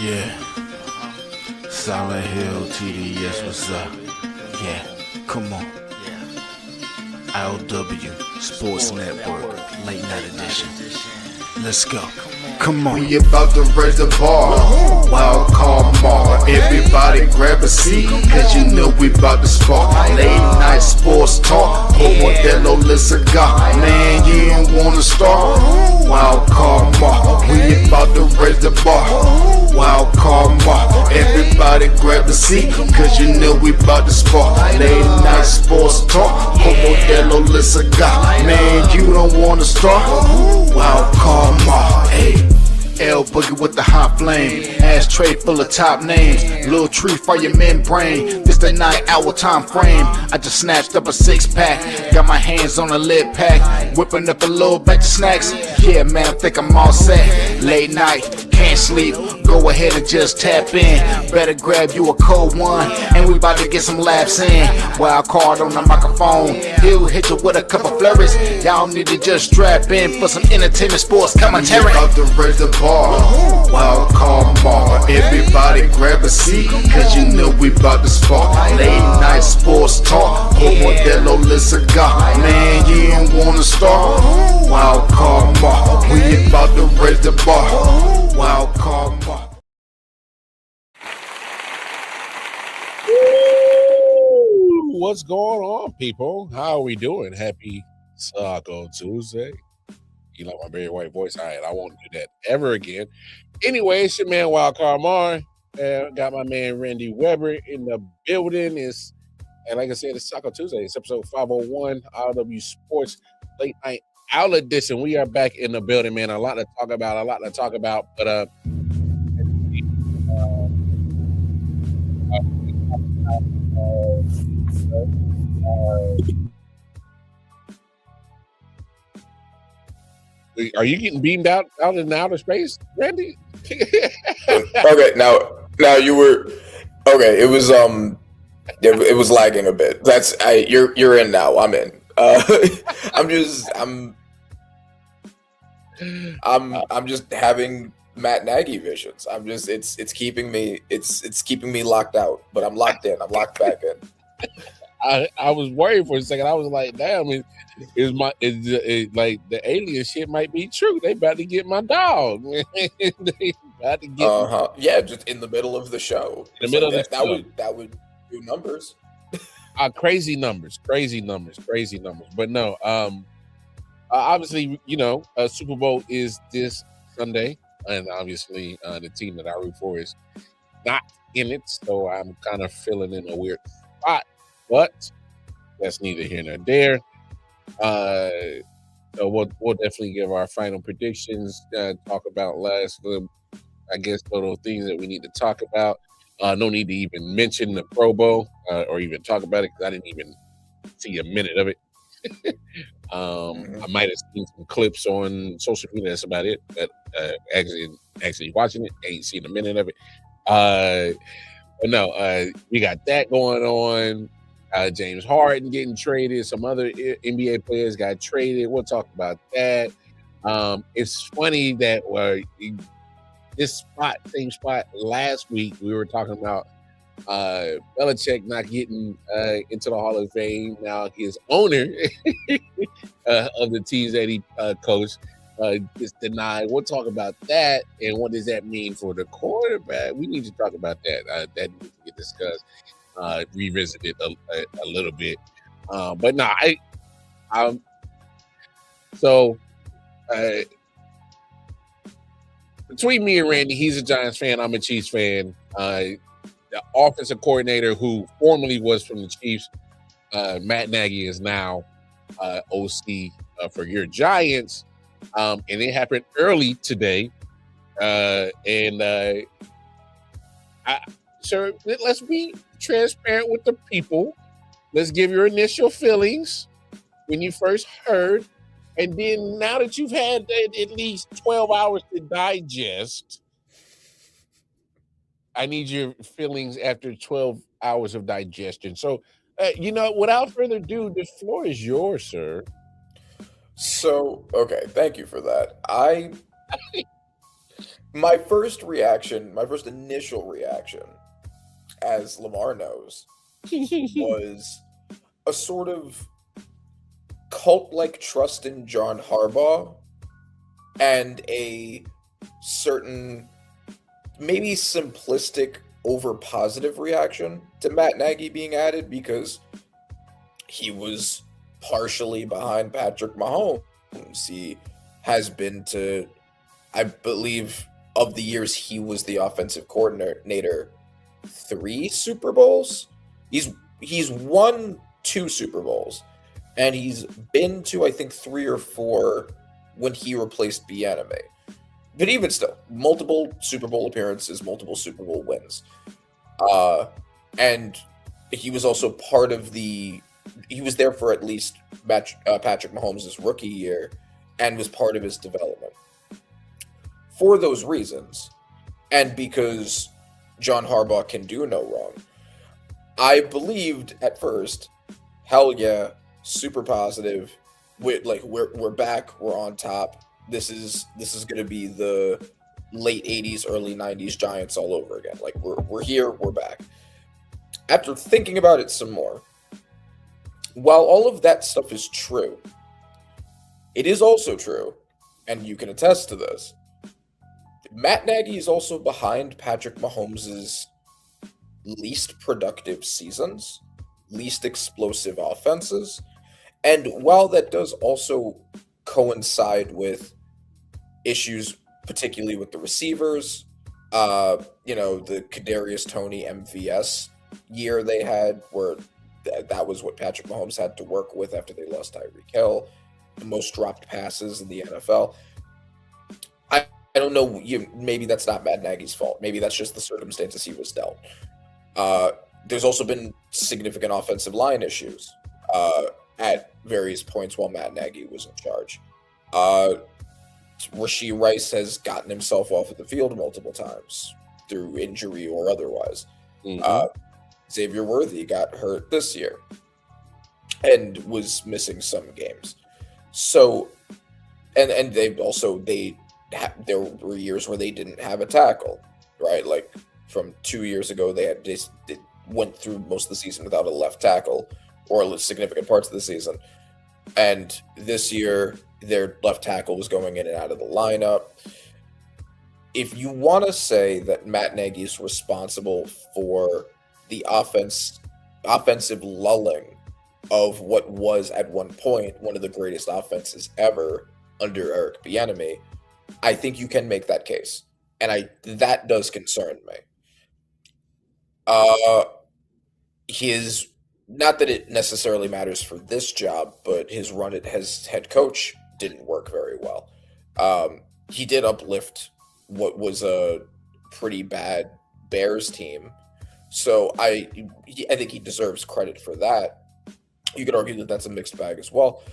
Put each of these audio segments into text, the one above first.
Yeah, Silent Hill TDS, what's up? Yeah, come on. I.O.W. Sports Network, late night edition. Let's go. Come on. We about to raise the bar. Wild card mar. Everybody grab a seat, cause you know we about to spark. Late night sports talk. Modelo Le Cigar. Man, you don't wanna start. Wild card mar. We about to raise the bar. Wild card mar. Everybody grab a seat, cause you know we about to spark. Late night sports talk. Modelo Le Cigar. Man, you don't wanna start. Wild card mar. Hey. L Boogie with the hot flame, ashtray full of top names, little tree for your membrane. This the 9-hour time frame. I just snatched up a 6-pack, got my hands on a lid pack, whipping up a little batch of snacks. Yeah, man, I think I'm all set. Late night, can't sleep. Go ahead and just tap in. Better grab you a cold one, and we about to get some laps in. Wild card on the microphone, he'll hit you with a couple flurries. Y'all need to just strap in for some entertainment sports commentary. We about to raise the bar. Wild card bar. Everybody grab a seat, cause you know we about to spark. Late night sports talk. Modelo Le Cigar. Man, you don't wanna start. Wild card bar. We about to raise the bar. Wild card bar. What's going on, people? How are we doing? Happy Taco Tuesday. You like my very white voice? All right, I won't do that ever again. Anyway, it's your man Wildcard Mar. Got my man Randy Weber in the building. And like I said, it's Taco Tuesday. It's episode 501, I.O.W. Sports Late Night Owl Edition. We are back in the building, man. A lot to talk about. But are you getting beamed out in outer space, Randy? Okay, now you were okay. It was lagging a bit. You're in now. I'm in. I'm just having Matt Nagy visions. It's keeping me locked out, but I'm locked in. I'm locked back in. I was worried for a second. I was like, damn, like the alien shit might be true. They about to get my dog. They about to get yeah, just in the middle of the show. In the middle of the show. That would do numbers. Crazy numbers. But no, obviously, Super Bowl is this Sunday, and obviously the team that I root for is not in it, so I'm kind of feeling in a weird spot. But that's neither here nor there. So we'll definitely give our final predictions. Talk about I guess, little things that we need to talk about. No need to even mention the Pro Bowl or even talk about it because I didn't even see a minute of it. I might have seen some clips on social media. That's about it. But actually watching it, ain't seen a minute of it. But no, we got that going on. James Harden getting traded. Some other NBA players got traded. We'll talk about that. It's funny that this same spot last week, we were talking about Belichick not getting into the Hall of Fame. Now his owner of the teams that he coached is denied. We'll talk about that and what does that mean for the quarterback. We need to talk about that. That needs to get discussed. Revisit it a little bit, but no, between me and Randy, he's a Giants fan, I'm a Chiefs fan. The offensive coordinator who formerly was from the Chiefs, Matt Nagy, is now OC for your Giants, and it happened early today, so let's be transparent with the people. Let's give your initial feelings when you first heard, and then now that you've had at least 12 hours to digest, I need your feelings after 12 hours of digestion. So, without further ado, the floor is yours, sir. So, okay, thank you for that. my first initial reaction, as Lamar knows, was a sort of cult-like trust in John Harbaugh and a certain, maybe simplistic, over-positive reaction to Matt Nagy being added because he was partially behind Patrick Mahomes. He has been to, I believe, of the years he was the offensive coordinator, 3 Super Bowls. He's won 2 Super Bowls, and he's been to, I think, 3 or 4 when he replaced Bieniemy. But even still, multiple Super Bowl appearances, multiple Super Bowl wins. And he was also part of he was there for at least Patrick Mahomes' rookie year and was part of his development. For those reasons, and because John Harbaugh can do no wrong, I believed at first, hell yeah, super positive. We're back, we're on top. This is going to be the late 80s, early 90s Giants all over again. Like we're here, we're back. After thinking about it some more, while all of that stuff is true, it is also true, and you can attest to this, Matt Nagy is also behind Patrick Mahomes' least productive seasons, least explosive offenses, and while that does also coincide with issues, particularly with the receivers, the Kadarius Toney MVS year they had, where that was what Patrick Mahomes had to work with after they lost Tyreek Hill, the most dropped passes in the NFL. I don't know. Maybe that's not Matt Nagy's fault. Maybe that's just the circumstances he was dealt. There's also been significant offensive line issues at various points while Matt Nagy was in charge. Rashee Rice has gotten himself off of the field multiple times through injury or otherwise. Mm-hmm. Xavier Worthy got hurt this year and was missing some games. So, and there were years where they didn't have a tackle, right? Like from 2 years ago, they went through most of the season without a left tackle, or significant parts of the season. And this year, their left tackle was going in and out of the lineup. If you want to say that Matt Nagy is responsible for the offensive lulling of what was at one point one of the greatest offenses ever under Eric Bieniemy, I think you can make that case, and that does concern me. His, not that it necessarily matters for this job, but his run as head coach didn't work very well. He did uplift what was a pretty bad Bears team, so I think he deserves credit for that. You could argue that that's a mixed bag as well.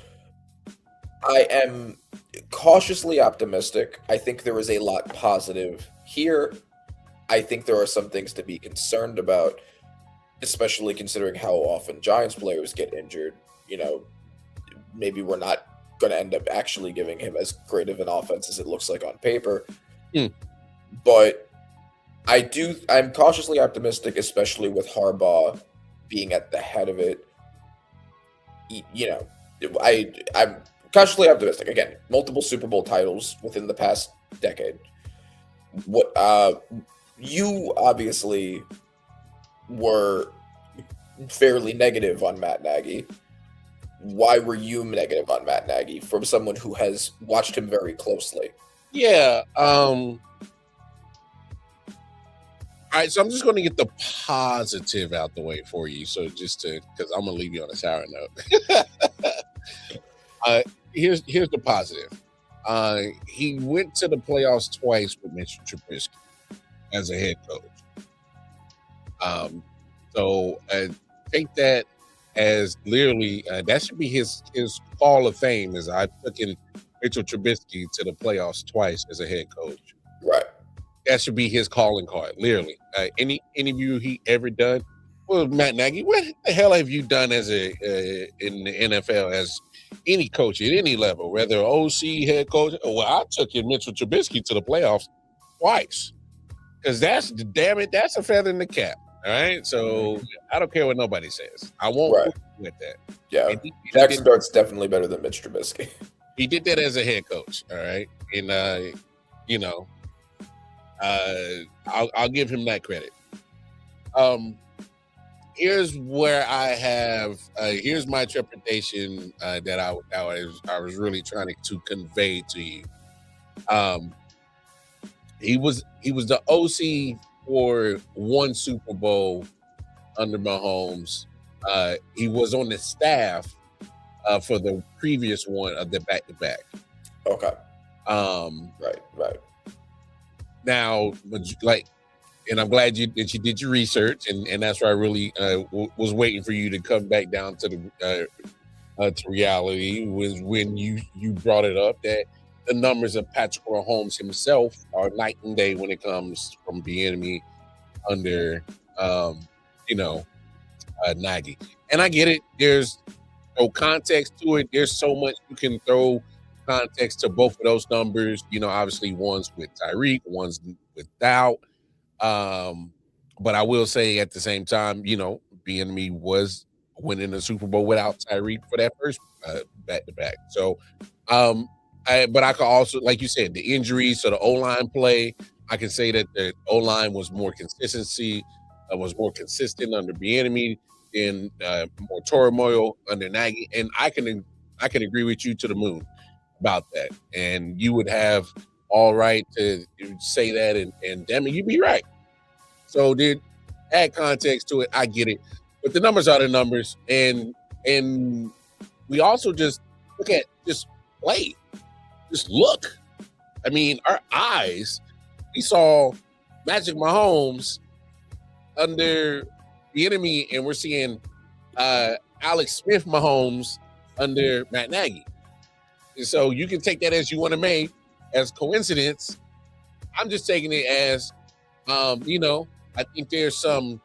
I am cautiously optimistic. I think there is a lot positive here. I think there are some things to be concerned about, especially considering how often Giants players get injured. Maybe we're not going to end up actually giving him as great of an offense as it looks like on paper. But I'm cautiously optimistic, especially with Harbaugh being at the head of it. I'm cautiously optimistic. Again, multiple Super Bowl titles within the past decade. What you obviously were fairly negative on Matt Nagy. Why were you negative on Matt Nagy from someone who has watched him very closely? Yeah. All right, so I'm just going to get the positive out the way for you. So because I'm going to leave you on a sour note. Here's the positive. He went to the playoffs twice with Mitchell Trubisky as a head coach. So take that as literally that should be his Hall of Fame. As I took in Mitchell Trubisky to the playoffs twice as a head coach. Right. That should be his calling card. Literally, any interview he ever done. Well, Matt Nagy, what the hell have you done as in the NFL as any coach at any level, whether OC, head coach? Well, I took in Mitchell Trubisky to the playoffs twice. Because that's a feather in the cap. All right. So I don't care what nobody says. I won't Right. with that. Yeah. And Jackson Dart's definitely better than Mitch Trubisky. he did that as a head coach. All right. And I'll give him that credit. Here's where I have here's my trepidation that I was really trying to convey to you. He was the OC for one Super Bowl under Mahomes. He was on the staff for the previous one of the back-to-back. Okay. Right. Now, and I'm glad that you did your research, and that's why I really was waiting for you to come back down to the to reality. Was when you brought it up that the numbers of Patrick Mahomes himself are night and day when it comes from Bieniemy under Nagy. And I get it. There's no context to it. There's so much you can throw context to both of those numbers. Obviously one's with Tyreek, one's without. But I will say at the same time, Bieniemy was winning the Super Bowl without Tyreek for that first back-to-back. So, but I could also, like you said, the injuries, so the O-line play, I can say that the O-line was more consistent under Bieniemy and more turmoil under Nagy. And I can agree with you to the moon about that. And you would have all right to say that, and damn it, you'd be right. So did add context to it. I get it, but the numbers are the numbers, and we also just play, just look. I mean, our eyes. We saw Magic Mahomes under Bieniemy, and we're seeing Alex Smith Mahomes under Matt Nagy. And so you can take that as you want to make as coincidence. I'm just taking it as, I think there's some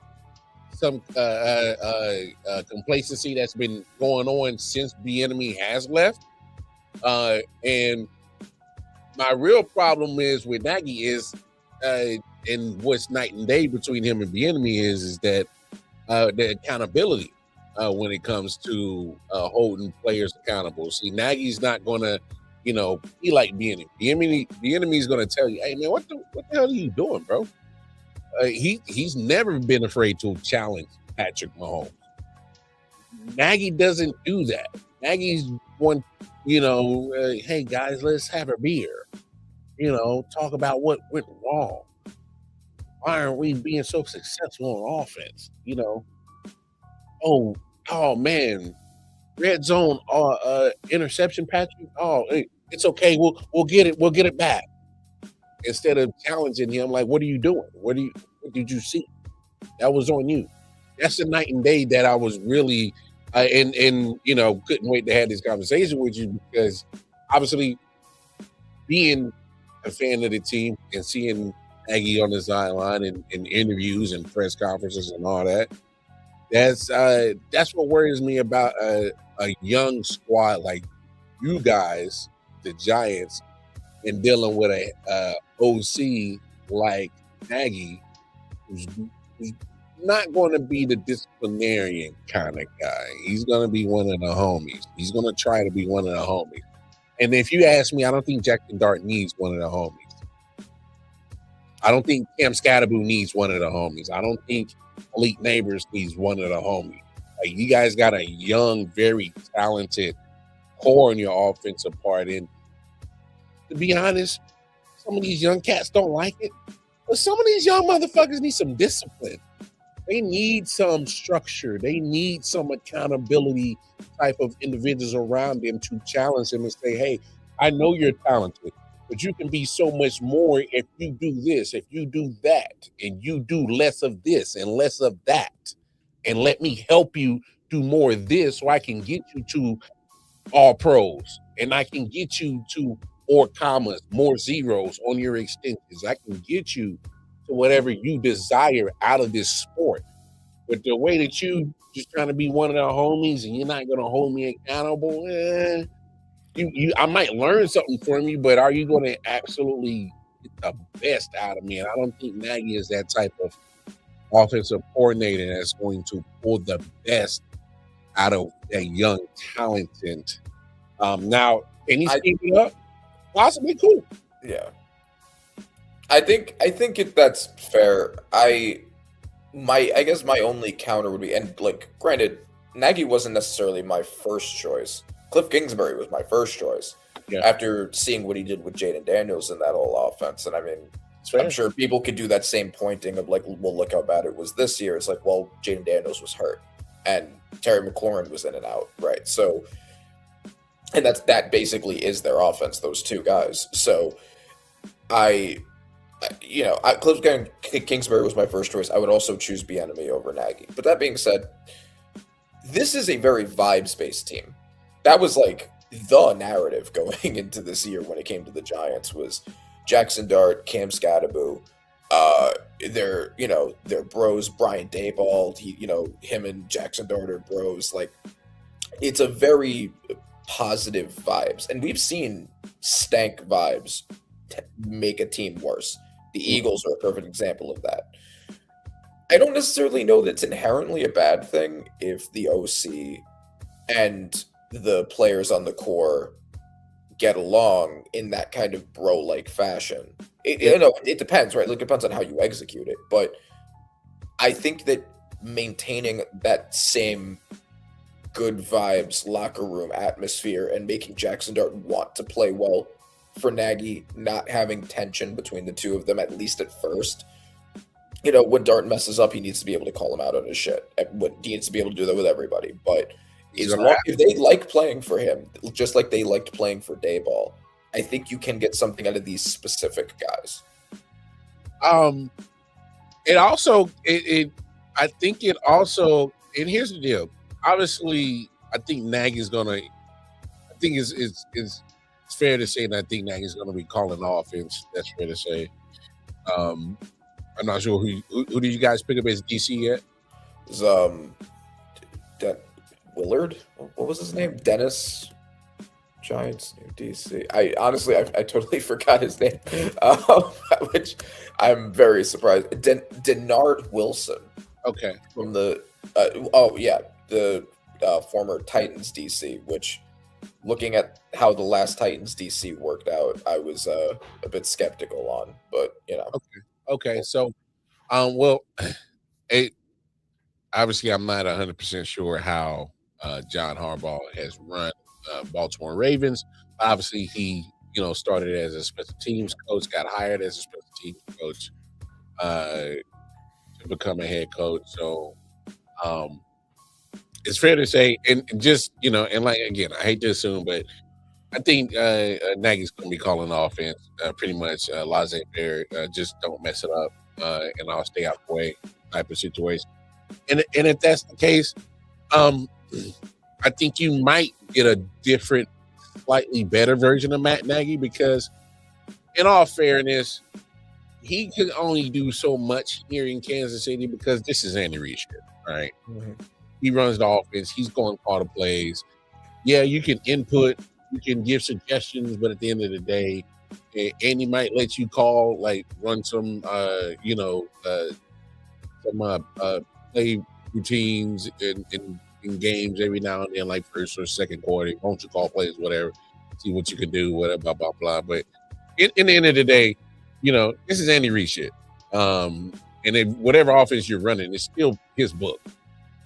complacency that's been going on since Bieniemy has left. And my real problem is with Nagy is, and what's night and day between him and Bieniemy is that the accountability when it comes to holding players accountable. See, Nagy's not going to, be like Bieniemy. Bieniemy's going to tell you, hey, man, what the hell are you doing, bro? He's never been afraid to challenge Patrick Mahomes. Nagy doesn't do that. Nagy's one, hey, guys, let's have a beer. Talk about what went wrong. Why aren't we being so successful on offense? Oh man, red zone interception, Patrick. Oh, hey, it's okay. We'll get it. We'll get it back. Instead of challenging him, like, what are you doing? What did you see? That was on you. That's the night and day that I was really and couldn't wait to have this conversation with you, because obviously being a fan of the team and seeing Nagy on the sideline and in interviews and press conferences and all that, that's what worries me about a young squad like you guys, the Giants, and dealing with a OC like Nagy, who's not going to be the disciplinarian kind of guy. He's going to be one of the homies. He's going to try to be one of the homies. And if you ask me, I don't think Jackson Dart needs one of the homies. I don't think Cam Scatterboo needs one of the homies. I don't think Elite Neighbors needs one of the homies. Like, you guys got a young, very talented core in your offensive part. And to be honest, some of these young cats don't like it. But some of these young motherfuckers need some discipline. They need some structure. They need some accountability type of individuals around them to challenge them and say, hey, I know you're talented, but you can be so much more if you do this, if you do that, and you do less of this and less of that. And let me help you do more of this so I can get you to all pros, and I can get you to more commas, more zeros on your extensions. I can get you to whatever you desire out of this sport. But the way that you just trying to be one of the homies and you're not going to hold me accountable, I might learn something from you, but are you going to absolutely get the best out of me. And I don't think Nagy is that type of offensive coordinator that's going to pull the best out of a young, talented. Now, can he speed it up? Possibly, cool. Yeah, I think that's fair. I guess my only counter would be, and like, granted, Nagy wasn't necessarily my first choice. Cliff Kingsbury was my first choice. Yeah. After seeing what he did with Jaden Daniels in that whole offense, and I mean, I'm sure people could do that same pointing of like, well, look how bad it was this year. It's like, well, Jaden Daniels was hurt, and Terry McLaurin was in and out, right? So, and that basically is their offense, those two guys. So, Cliff Kingsbury was my first choice. I would also choose Bieniemy over Nagy. But that being said, this is a very vibes-based team. That was like the narrative going into this year when it came to the Giants was Jackson Dart, Cam Scatterbo, their bros, Brian Daboll, him and Jackson Dart are bros. Like, it's a very positive vibes. And we've seen stank vibes make a team worse. The Eagles are a perfect example of that. I don't necessarily know that it's inherently a bad thing if the OC and the players on the core get along in that kind of bro-like fashion. It depends, right? Like, it depends on how you execute it. But I think that maintaining that same good vibes locker room atmosphere and making Jackson Dart want to play well for Nagy, not having tension between the two of them, at least at first. When Dart messes up, he needs to be able to call him out on his shit. He needs to be able to do that with everybody. But if they like playing for him, just like they liked playing for Daboll, I think you can get something out of these specific guys. It also, I think it also, and here's the deal. Obviously, I think Nagy's gonna. I think it's fair to say that I think Nagy's gonna be calling offense. That's fair to say. I'm not sure who did you guys pick up as DC yet? It was Willard. What was his name? Dennis. Giants new DC. I honestly, I totally forgot his name, which I'm very surprised. Denard Wilson. Okay. From the former Titans DC. Which, looking at how the last Titans DC worked out, I was a bit skeptical on. But Okay. So, obviously, I'm not 100% sure how John Harbaugh has run Baltimore Ravens. Obviously, he started as a special teams coach, got hired as a special teams coach to become a head coach. So it's fair to say, and just and like again, I hate to assume, but I think Nagy's going to be calling offense pretty much laissez-faire, just don't mess it up, and I'll stay out the way type of situation. And if that's the case, I think you might get a different, slightly better version of Matt Nagy because, in all fairness, he can only do so much here in Kansas City because this is Andy Reid shit, right? Mm-hmm. He runs the offense. He's going to call the plays. Yeah, you can input, you can give suggestions, but at the end of the day, Andy might let you run some, play routines in games every now and then, like first or second quarter. Won't you call plays, whatever, see what you can do, whatever, blah, blah, blah. But in the end of the day, this is Andy Reid shit. And then whatever offense you're running, it's still his book.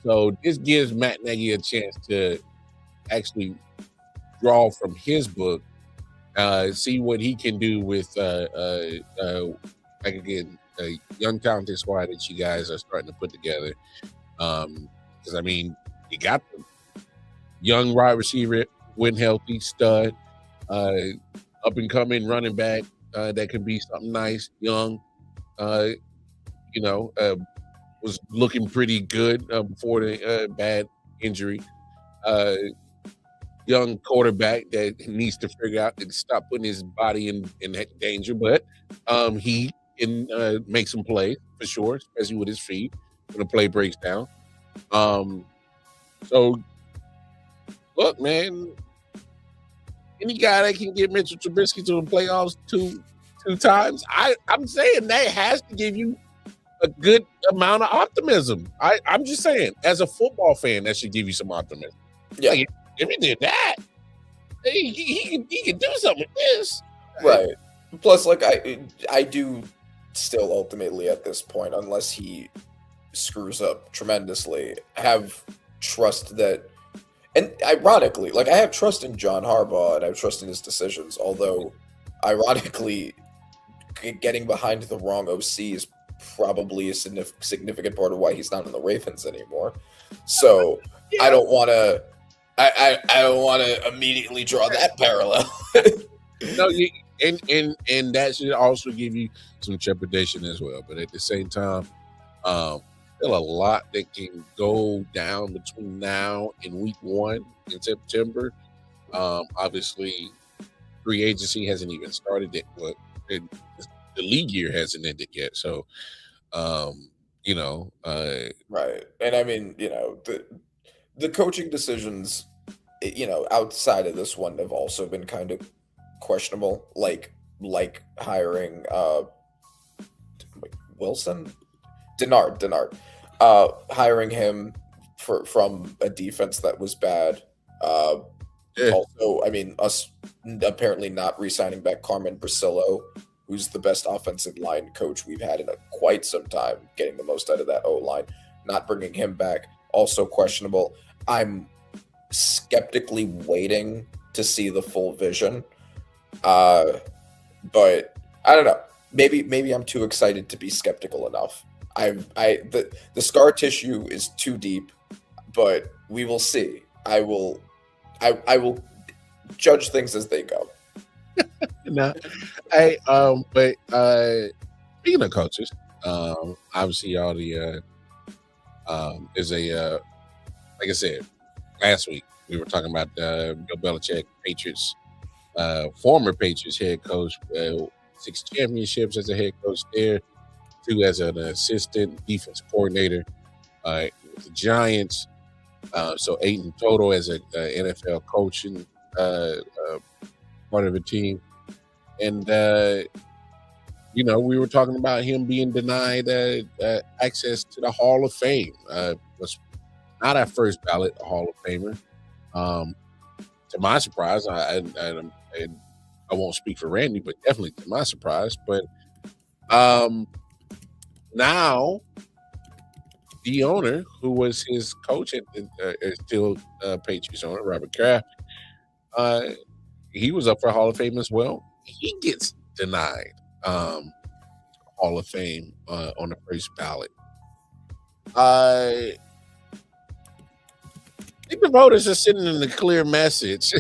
So this gives Matt Nagy a chance to actually draw from his book, see what he can do with, again, a young talented squad that you guys are starting to put together. Because, I mean, you got the young wide receiver, when healthy, stud, up and coming running back that could be something nice, young, was looking pretty good before the bad injury. Young quarterback that needs to figure out to stop putting his body in danger, but he can make some plays for sure, especially with his feet when the play breaks down. So, look, man, any guy that can get Mitchell Trubisky to the playoffs 2 2 times. I'm saying that has to give you a good amount of optimism. I'm just saying, as a football fan, that should give you some optimism. Yeah. Like, if he did that, he can do something with this. Right. Plus, like, I do still ultimately at this point, unless he screws up tremendously, have trust that, and ironically, like, I have trust in John Harbaugh and I have trust in his decisions, although ironically getting behind the wrong OC is probably a significant part of why he's not in the Ravens anymore. So Yeah. I don't want to I don't want to immediately draw that parallel. No, and that should also give you some trepidation as well. But at the same time, still a lot that can go down between now and week 1 in September. Obviously, free agency hasn't even started yet. But the league year hasn't ended yet. So, Right. And I mean, the coaching decisions, outside of this one have also been kind of questionable, like hiring Wilson Denard, hiring him from a defense that was bad. Yeah. Also, I mean, us apparently not re-signing back Carmen Brasillo, who's the best offensive line coach we've had in quite some time, getting the most out of that O-line, not bringing him back, also questionable. I'm skeptically waiting to see the full vision. But I don't know. Maybe I'm too excited to be skeptical enough. The scar tissue is too deep, but we will see. I will judge things as they go. No, but speaking of coaches, obviously all the is a like I said last week we were talking about Bill Belichick, Patriots, former Patriots head coach, 6 championships as a head coach there, 2 as an assistant defense coordinator with the Giants, so 8 in total as a NFL coaching part of the team. And we were talking about him being denied access to the Hall of Fame. Was not our first ballot Hall of Famer. To my surprise, I won't speak for Randy, but definitely to my surprise. But now the owner, who was his coach at still Patriots owner, Robert Kraft, he was up for Hall of Fame as well. He gets denied Hall of Fame on the first ballot. I think the voters are sending in a clear message.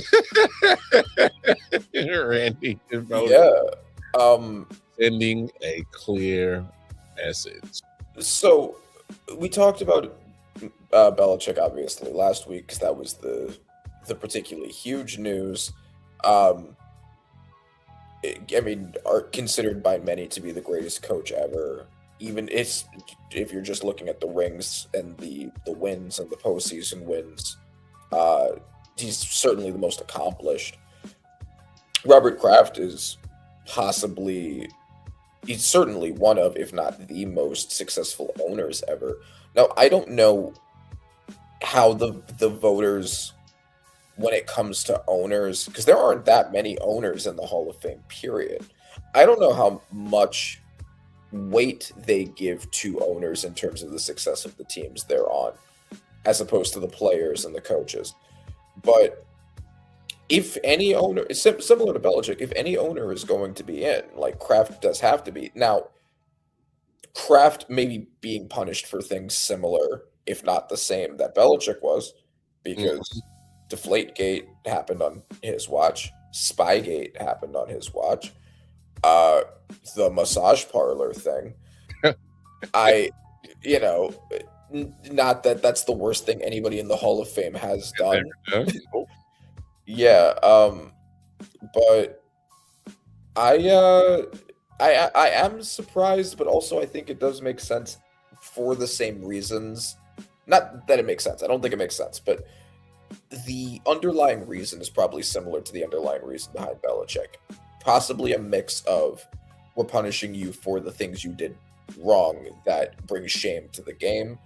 Randy, the voters sending a clear message. So we talked about Belichick obviously last week because that was the particularly huge news. I mean, are considered by many to be the greatest coach ever. Even if you're just looking at the rings and the wins and the postseason wins, he's certainly the most accomplished. Robert Kraft is he's certainly one of, if not the most successful owners ever. Now, I don't know how the voters, when it comes to owners, because there aren't that many owners in the Hall of Fame, period. I don't know how much weight they give to owners in terms of the success of the teams they're on, as opposed to the players and the coaches. But if any owner, it's similar to Belichick, if any owner is going to be in, like Kraft does have to be. Now, Kraft may be being punished for things similar, if not the same, that Belichick was, because Deflategate happened on his watch. Spygate happened on his watch. The massage parlor thing. Not that that's the worst thing anybody in the Hall of Fame has done. Yeah. But I am surprised, but also I think it does make sense for the same reasons. Not that it makes sense. I don't think it makes sense, but the underlying reason is probably similar to the underlying reason behind Belichick. Possibly a mix of we're punishing you for the things you did wrong that brings shame to the game,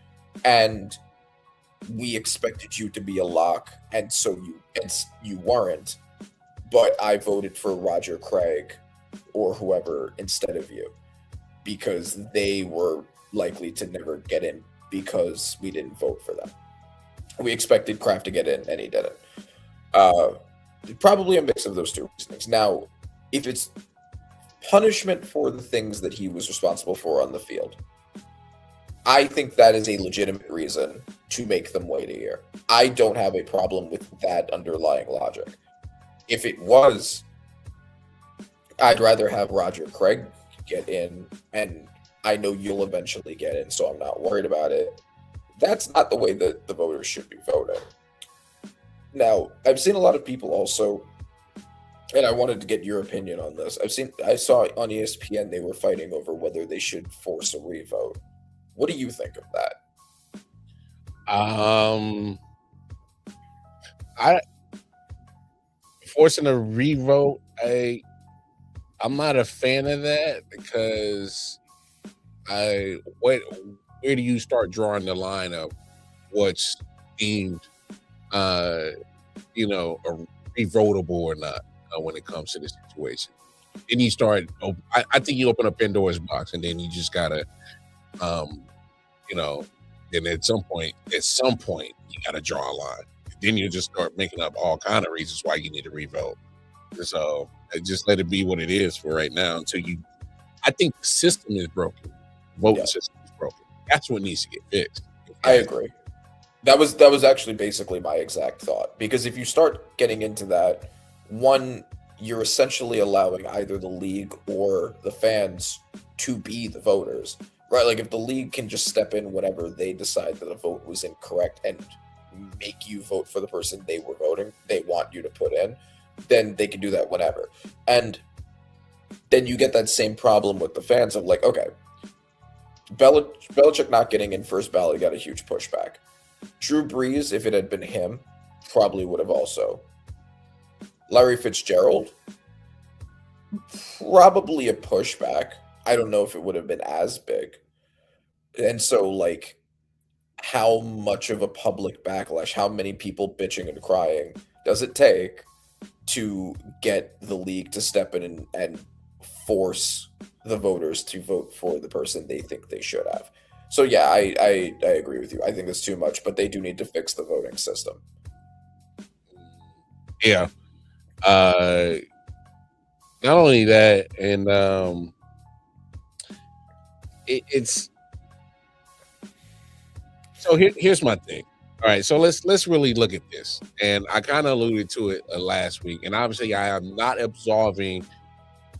and we expected you to be a lock, and so you weren't. But I voted for Roger Craig or whoever instead of you because they were likely to never get in because we didn't vote for them. We expected Kraft to get in, and he didn't. Probably a mix of those two reasonings. Now, if it's punishment for the things that he was responsible for on the field, I think that is a legitimate reason to make them wait a year. I don't have a problem with that underlying logic. If it was, I'd rather have Roger Craig get in, and I know you'll eventually get in, so I'm not worried about it. That's not the way that the voters should be voting. Now, I've seen a lot of people also, and I wanted to get your opinion on this. I saw on ESPN they were fighting over whether they should force a revote. What do you think of that? I forcing a revote. I'm not a fan of that because where do you start drawing the line of what's deemed a revotable or not when it comes to this situation? Then you start. I think you open up Pandora's box, and then you just gotta, then at some point, you gotta draw a line. Then you just start making up all kind of reasons why you need to revote. So just let it be what it is for right now until you. I think the system is broken. Voting system is broken. That's what needs to get fixed. I agree. That was actually basically my exact thought. Because if you start getting into that, one, you're essentially allowing either the league or the fans to be the voters, right? Like if the league can just step in whenever they decide that a vote was incorrect and make you vote for the person they want you to put in, then they can do that whenever. And then you get that same problem with the fans of like, okay, Belichick not getting in first ballot got a huge pushback. Drew Brees, if it had been him, probably would have also. Larry Fitzgerald, probably a pushback. I don't know if it would have been as big. And so, like, how much of a public backlash, how many people bitching and crying does it take to get the league to step in and force the voters to vote for the person they think they should have? So yeah, I agree with you. I think it's too much, but they do need to fix the voting system. Yeah. Not only that, and it's so here's my thing. All right, so let's really look at this, and I kind of alluded to it last week, and obviously I am not absolving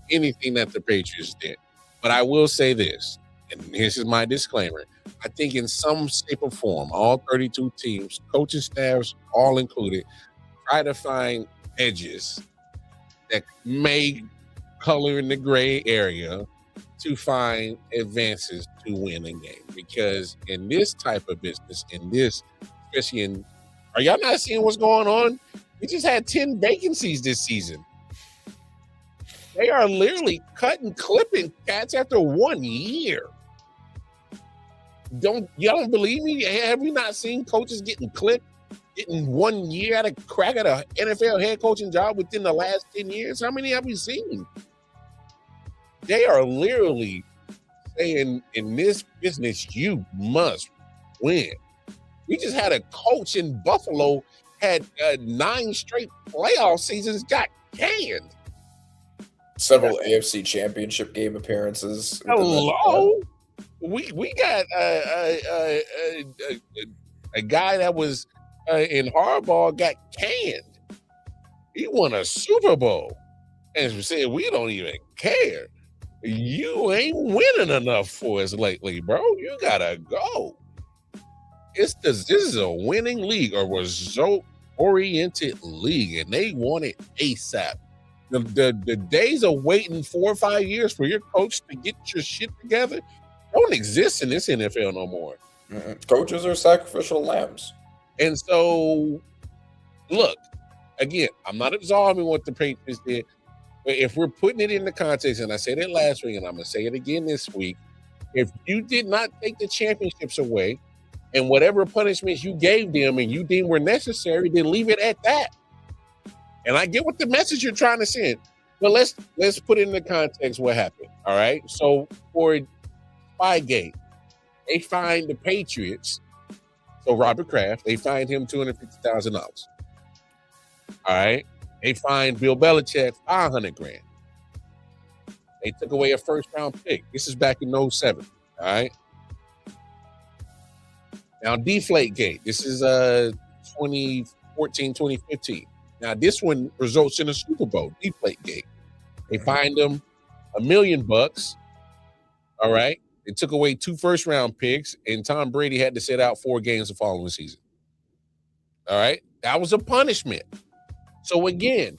anything that the Patriots did, but I will say this, and this is my disclaimer. I think in some shape or form, all 32 teams, coaching staffs, all included, try to find edges that may color in the gray area to find advances to win a game. Because in this type of business, especially in, are y'all not seeing what's going on? We just had 10 vacancies this season. They are literally cutting, clipping cats after 1 year. Y'all don't believe me? Have we not seen coaches getting clipped, getting 1 year at a crack at an NFL head coaching job within the last 10 years? How many have we seen? They are literally saying, in this business, you must win. We just had a coach in Buffalo, had 9 straight playoff seasons, got canned. Several AFC Championship game appearances. Hello? We got a guy that was in Harbaugh got canned. He won a Super Bowl. And we said, we don't even care. You ain't winning enough for us lately, bro. You gotta go. This is a winning league, a result-oriented league, and they want it ASAP. The days of waiting 4 or 5 years for your coach to get your shit together don't exist in this NFL no more. Coaches are sacrificial lambs. And so, look, again, I'm not absolving what the Patriots did. But if we're putting it in the context, and I said it last week, and I'm gonna say it again this week, if you did not take the championships away, and whatever punishments you gave them and you deemed were necessary, then leave it at that. And I get what the message you're trying to send, but let's put it in the context what happened. All right. So for Spygate, they fined the Patriots. So Robert Kraft, they fined him $250,000. All right. They fined Bill Belichick $500,000. They took away a first-round pick. This is back in 2007. All right. Now, Deflategate. This is 2014, 2015. Now, this one results in a Super Bowl. Deflategate. They fined them $1 million. All right. They took away 2 first-round picks, and Tom Brady had to sit out 4 games the following season. All right. That was a punishment. So again,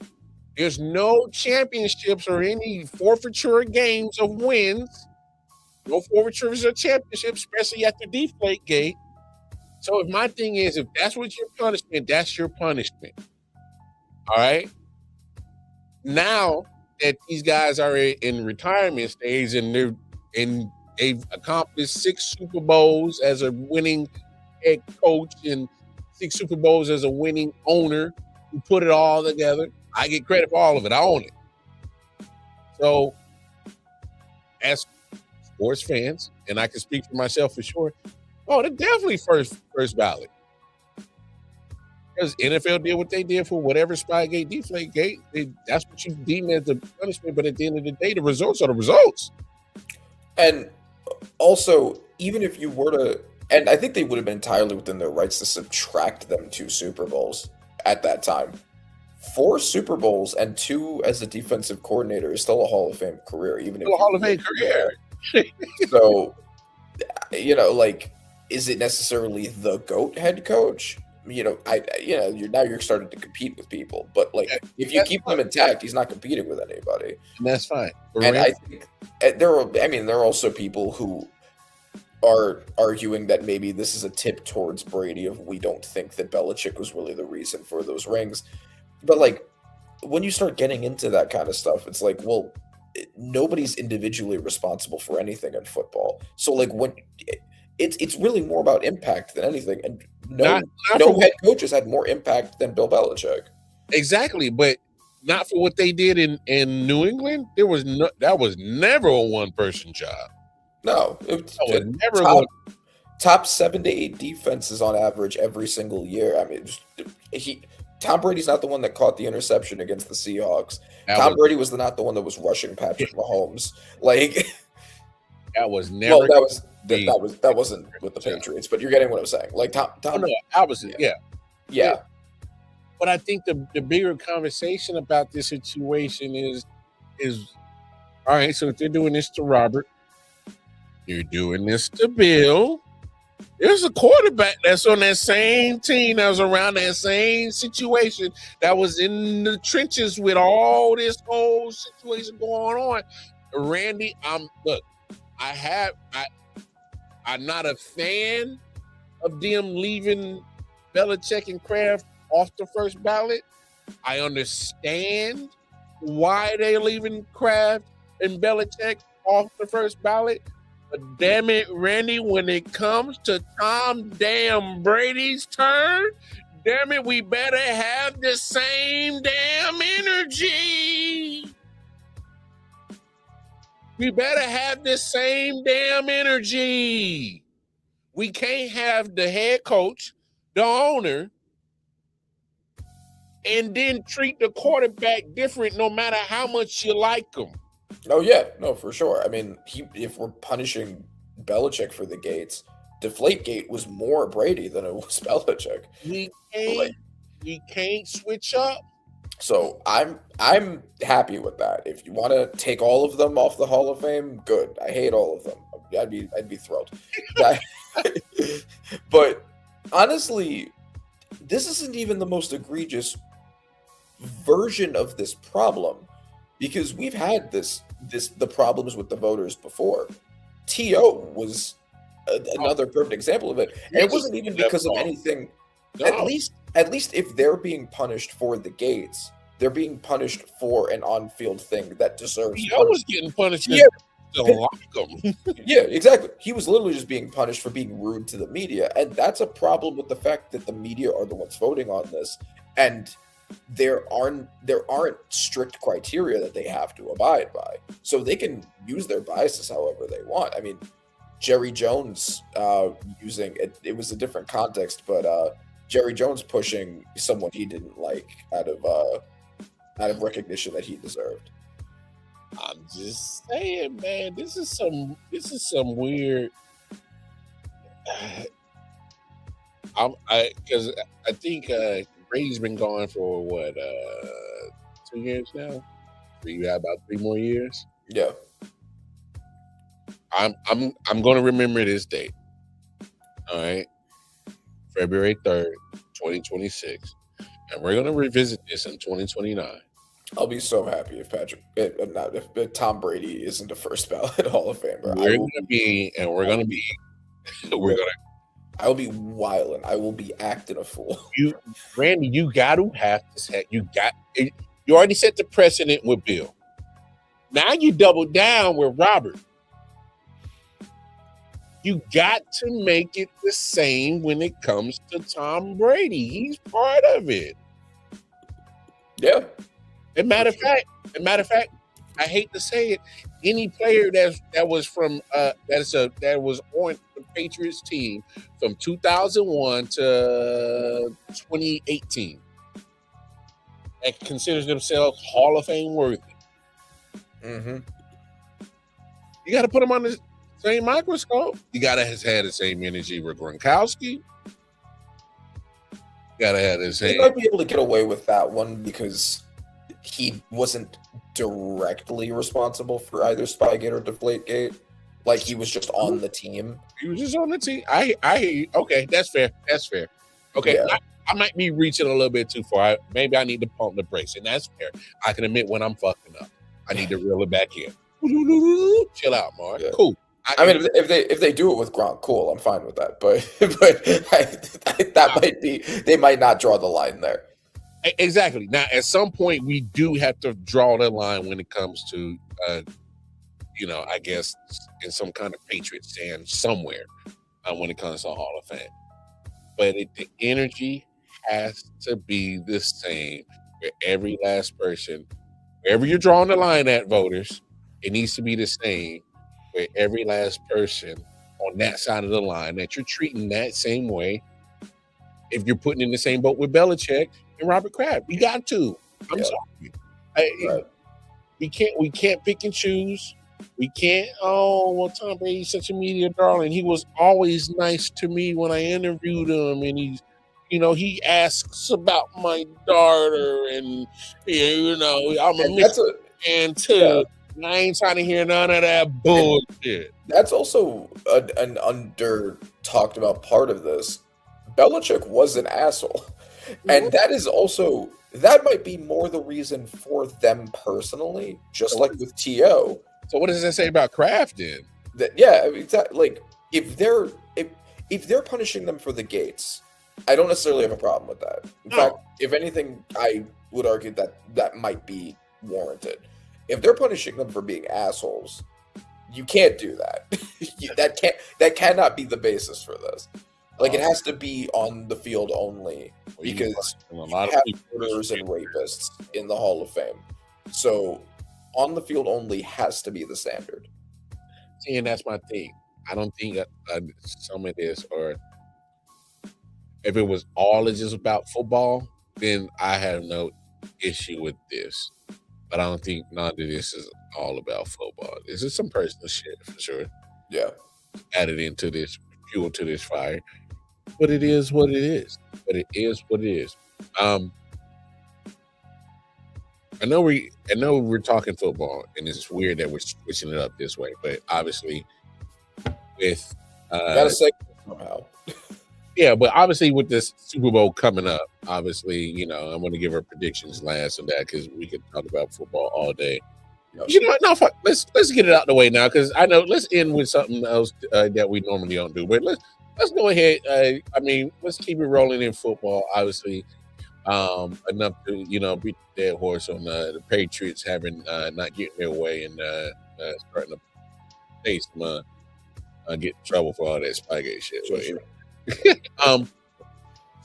there's no championships or any forfeiture games of wins. No forfeitures or championships, especially after Deflategate. So if my thing is, if that's what your punishment, that's your punishment. All right. Now that these guys are in retirement stage and they've accomplished 6 Super Bowls as a winning head coach and 6 Super Bowls as a winning owner who put it all together, I get credit for all of it. I own it. So as sports fans, and I can speak for myself for sure, they're definitely first ballot. Because NFL did what they did for whatever Spygate, Deflategate. That's what you deem as the punishment. But at the end of the day, the results are the results. And also, even if you were to, and I think they would have been entirely within their rights to subtract them 2 Super Bowls at that time. 4 Super Bowls and 2 as a defensive coordinator is still a Hall of Fame career. Even if a Hall of Fame career. So, is it necessarily the GOAT head coach? You're starting to compete with people, but if you keep them intact, he's not competing with anybody. And that's fine. And I think there are also people who are arguing that maybe this is a tip towards Brady of we don't think that Belichick was really the reason for those rings. But when you start getting into that kind of stuff, it's nobody's individually responsible for anything in football. So when it's really more about impact than anything. And no head coaches had more impact than Bill Belichick. Exactly, but not for what they did in New England. That was never a one-person job. No, it was never top 7 to 8 defenses on average every single year. I mean, Tom Brady's not the one that caught the interception against the Seahawks. Tom Brady was not the one that was rushing Patrick Mahomes. That was never. Well, that wasn't with the Patriots, but you're getting what I'm saying. Yeah. But I think the bigger conversation about this situation is all right. So if they're doing this to Robert, you're doing this to Bill. There's a quarterback that's on that same team that was around that same situation that was in the trenches with all this whole situation going on. Randy, I'm not a fan of them leaving Belichick and Kraft off the first ballot. I understand why they're leaving Kraft and Belichick off the first ballot. But damn it, Randy, when it comes to Tom damn Brady's turn, damn it, we better have the same damn energy. We better have the same damn energy. We can't have the head coach, the owner, and then treat the quarterback different no matter how much you like him. Oh, yeah. No, for sure. I mean, if we're punishing Belichick for the gates, Deflategate was more Brady than it was Belichick. We can't switch up. So I'm happy with that. If you want to take all of them off the Hall of Fame, good. I hate all of them. I'd be thrilled. But honestly, this isn't even the most egregious version of this problem, because we've had the problems with the voters before. T.O. was another perfect example of it, and it wasn't even because of anything. No. At least if they're being punished for the gates, They're being punished for an on-field thing that deserves. I was getting punished. Yeah. Don't like him. Yeah, exactly. He was literally just being punished for being rude to the media, and that's a problem with the fact that the media are the ones voting on this, and there aren't strict criteria that they have to abide by, so they can use their biases however they want. I mean, Jerry Jones using it was a different context, but Jerry Jones pushing someone he didn't like out of recognition that he deserved. I'm just saying, man, this is some weird. Because I think Brady's been gone for what 2 years now. We got about 3 more years. Yeah, I'm going to remember this date. All right, February 3rd, 2026, and we're going to revisit this in 2029. I'll be so happy if Tom Brady isn't a first ballot Hall of Famer. I will be wilding. I will be acting a fool. Randy, you got to have to. You already set the precedent with Bill. Now you double down with Robert. You got to make it the same when it comes to Tom Brady. He's part of it. Yeah. As a matter of fact, I hate to say it, any player that was on the Patriots team from 2001 to 2018 that considers themselves Hall of Fame worthy. Mm-hmm. You got to put them on the same microscope. You got to have had the same energy with Gronkowski. You got to have the same. He might be able to get away with that one because he wasn't directly responsible for either Spygate or Deflategate. Like, he was just on the team. He was just on the team. I hear you. Okay, that's fair. Okay, yeah. I might be reaching a little bit too far. Maybe I need to pump the brakes, and that's fair. I can admit when I'm fucking up. I need to reel it back in. Chill out, Mark. Yeah. Cool. I mean, if they do it with Gronk, cool. I'm fine with that. But they might not draw the line there. Exactly. Now, at some point, we do have to draw the line when it comes to, I guess, in some kind of Patriot stand somewhere when it comes to Hall of Fame. But the energy has to be the same for every last person. Wherever you're drawing the line at, voters, it needs to be the same for every last person on that side of the line, that you're treating that same way. If you're putting in the same boat with Belichick and Robert Kraft, you got to. I'm sorry. Right. We can't pick and choose. We can't. Oh, well, Tom Brady's such a media darling. He was always nice to me when I interviewed him, and he asks about my daughter, and I'm a Mr. fan too. Yeah. I ain't trying to hear none of that bullshit. That's also an under talked about part of this. Belichick was an asshole. And that might be more the reason for them personally, just like with T.O. So what does that say about Kraft then? Like if they're punishing them for the gates, I don't necessarily have a problem with that. In fact, if anything, I would argue that might be warranted. If they're punishing them for being assholes, you can't do that. That cannot be the basis for this. Like, it has to be on the field only because a lot of murderers and rapists in the Hall of Fame. So on the field only has to be the standard. See, and that's my thing. I don't think some of this, or if it was all just about football, then I have no issue with this. But I don't think none of this is all about football. This is some personal shit for sure. Yeah. Added into this, fuel to this fire. But it is what it is. I know we're talking football, and it's weird that we're switching it up this way. But obviously, with gotta say somehow. Yeah, but obviously with this Super Bowl coming up, obviously, I'm going to give our predictions last on that because we could talk about football all day. No, fuck. Let's get it out the way now because I know. Let's end with something else that we normally don't do. But let's go ahead. Let's keep it rolling in football. Obviously, enough to beat the dead horse on the Patriots having not getting their way and starting to face them get in trouble for all that Spygate shit. So,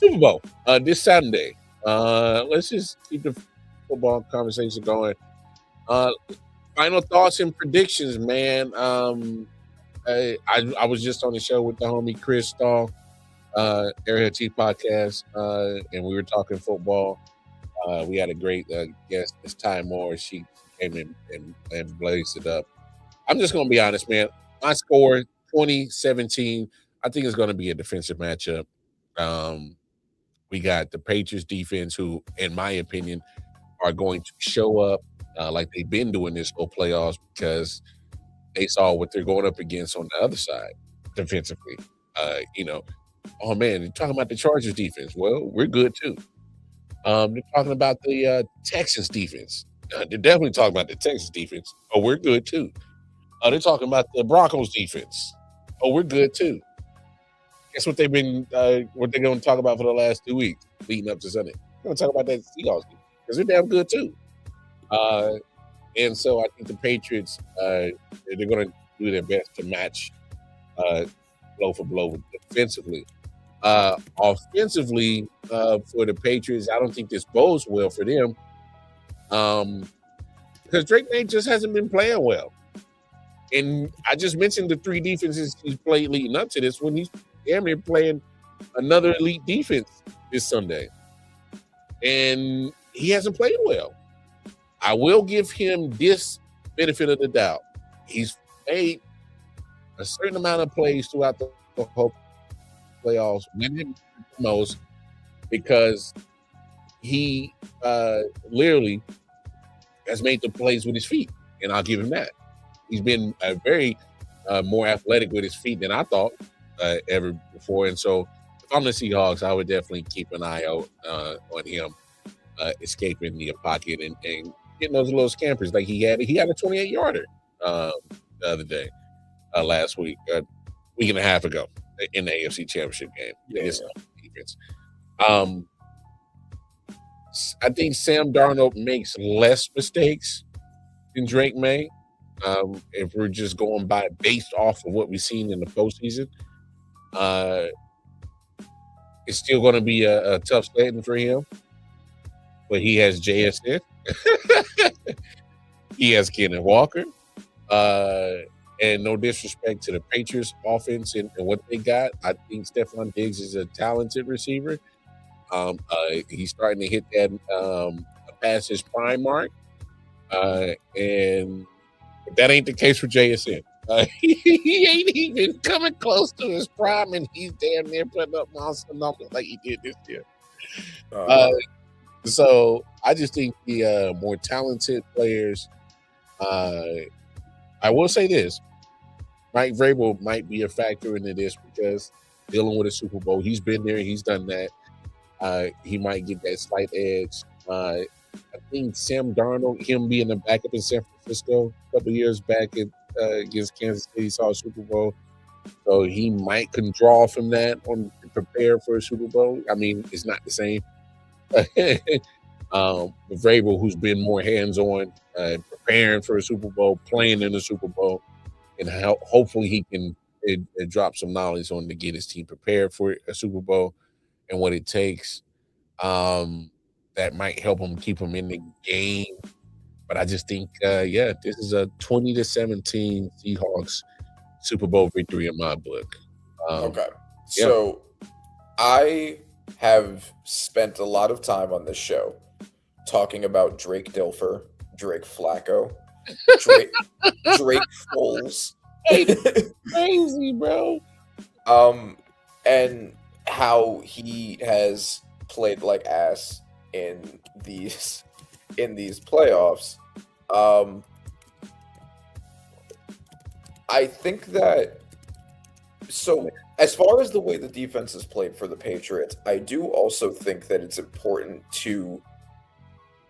Super Bowl this Saturday. Let's just keep the football conversation going. Final thoughts and predictions, man. I was just on the show with the homie Chris Stahl, Area T podcast, and we were talking football. We had a great guest, Miss Ty Moore. She came in and blazed it up. I'm just gonna be honest, man. My score 2017. I think it's gonna be a defensive matchup. We got the Patriots defense, who, in my opinion, are going to show up like they've been doing this whole playoffs because they saw what they're going up against on the other side defensively. Oh man, they're talking about the Chargers defense. Well, we're good too. They're talking about the Texans defense. They're definitely talking about the Texans defense. Oh, we're good too. They're talking about the Broncos defense. Oh, we're good too. Guess what they've been what they're going to talk about for the last 2 weeks leading up to Sunday. They're going to talk about that Seahawks because they're damn good too. And so I think the Patriots they're going to do their best to match blow for blow defensively. Offensively, for the Patriots, I don't think this bodes well for them because Drake May just hasn't been playing well. And I just mentioned the three defenses he's played leading up to this when he's damn near playing another elite defense this Sunday. And he hasn't played well. I will give him this benefit of the doubt. He's made a certain amount of plays throughout the whole playoffs, winning the most because he literally has made the plays with his feet, and I'll give him that. He's been very more athletic with his feet than I thought ever before, and so if I'm the Seahawks, I would definitely keep an eye out on him escaping the pocket and getting those little scampers like he had. He had a 28-yarder the other day, last week, week and a half ago in the AFC Championship game. Defense. I think Sam Darnold makes less mistakes than Drake May. If we're just going by based off of what we've seen in the postseason, it's still going to be a tough sledding for him. But he has JSN. He has Kenneth Walker. And no disrespect to the Patriots offense and what they got. I think Stephon Diggs is a talented receiver. He's starting to hit that past his prime mark. And that ain't the case for JSN. He ain't even coming close to his prime, and he's damn near putting up monster numbers like he did this year. So I just think the more talented players. I will say this: Mike Vrabel might be a factor into this because dealing with a Super Bowl, he's been there, he's done that. He might get that slight edge. I think Sam Darnold, him being a backup in San Francisco a couple years back against Kansas City, saw a Super Bowl. So he might can draw from that on prepare for a Super Bowl. I mean, it's not the same. Vrabel, who's been more hands-on, preparing for a Super Bowl, playing in the Super Bowl, and hopefully he can drop some knowledge on to get his team prepared for a Super Bowl and what it takes. That might help him keep him in the game. But I just think, this is a 20-17 Seahawks Super Bowl victory in my book. Okay. So I have spent a lot of time on this show talking about Drake Dilfer, Drake Flacco, Drake Foles. Crazy, bro. And how he has played like ass in these playoffs. I think that as far as the way the defense is played for the Patriots, I do also think that it's important to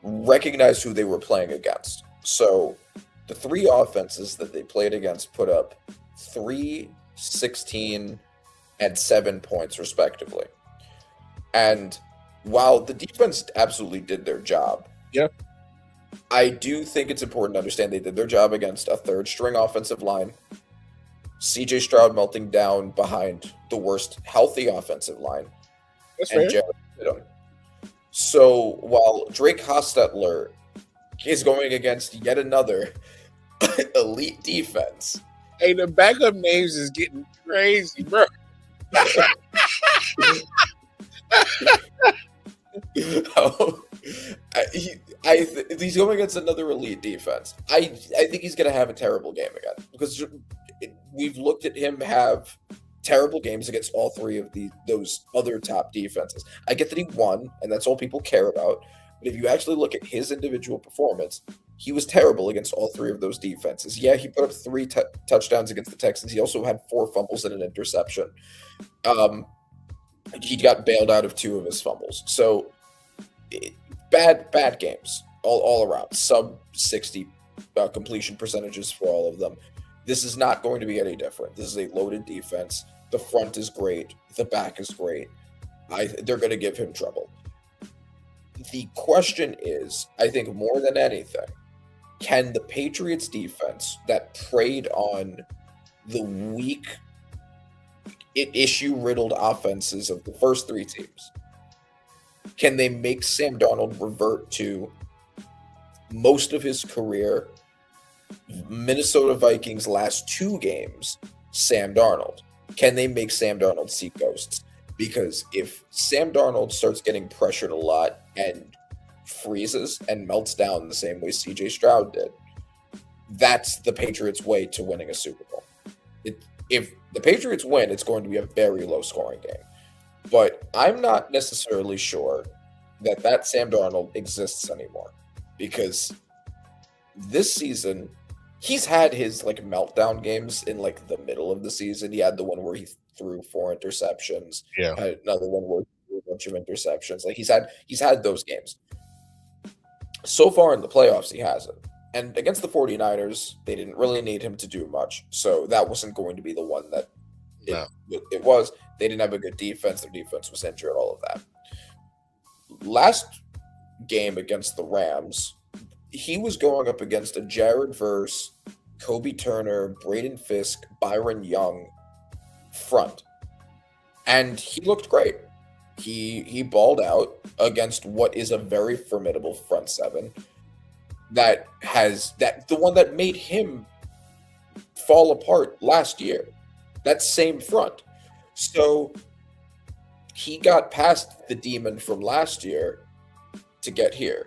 recognize who they were playing against. So the three offenses that they played against put up 3, 16, and 7 points respectively. And while the defense absolutely did their job, Yeah. I do think it's important to understand they did their job against a third string offensive line. CJ Stroud melting down behind the worst healthy offensive line, That's and fair. Jared hit him. So while Drake Hostetler is going against yet another elite defense, Hey, the backup names is getting crazy, bro. he's going against another elite defense. I think he's going to have a terrible game again because we've looked at him have terrible games against all three of those other top defenses. I get that he won, and that's all people care about. But if you actually look at his individual performance, he was terrible against all three of those defenses. Yeah, he put up 3 touchdowns against the Texans. He also had 4 fumbles and an interception. He got bailed out of 2 of his fumbles. So bad games all around. Sub 60 completion percentages for all of them. This is not going to be any different. This is a loaded defense. The front is great. The back is great. They're going to give him trouble. The question is, I think more than anything, can the Patriots defense that preyed on the weak, issue-riddled offenses of the first 3 teams, can they make Sam Darnold revert to most of his career, Minnesota Vikings last 2 games, Sam Darnold? Can they make Sam Darnold see ghosts? Because if Sam Darnold starts getting pressured a lot and freezes and melts down the same way CJ Stroud did, that's the Patriots' way to winning a Super Bowl. If the Patriots win, it's going to be a very low-scoring game. But I'm not necessarily sure that Sam Darnold exists anymore, because this season he's had his meltdown games in the middle of the season. He had the one where he threw 4 interceptions. Yeah. Had another one where he threw a bunch of interceptions. He's had those games. So far in the playoffs, he hasn't. And against the 49ers, they didn't really need him to do much. So that wasn't going to be the one that it was. They didn't have a good defense. Their defense was injured, all of that. Last game against the Rams, he was going up against a Jared Verse, Kobe Turner, Braden Fisk, Byron Young front. And he looked great. He balled out against what is a very formidable front seven the one that made him fall apart last year. That same front. So he got past the demon from last year to get here.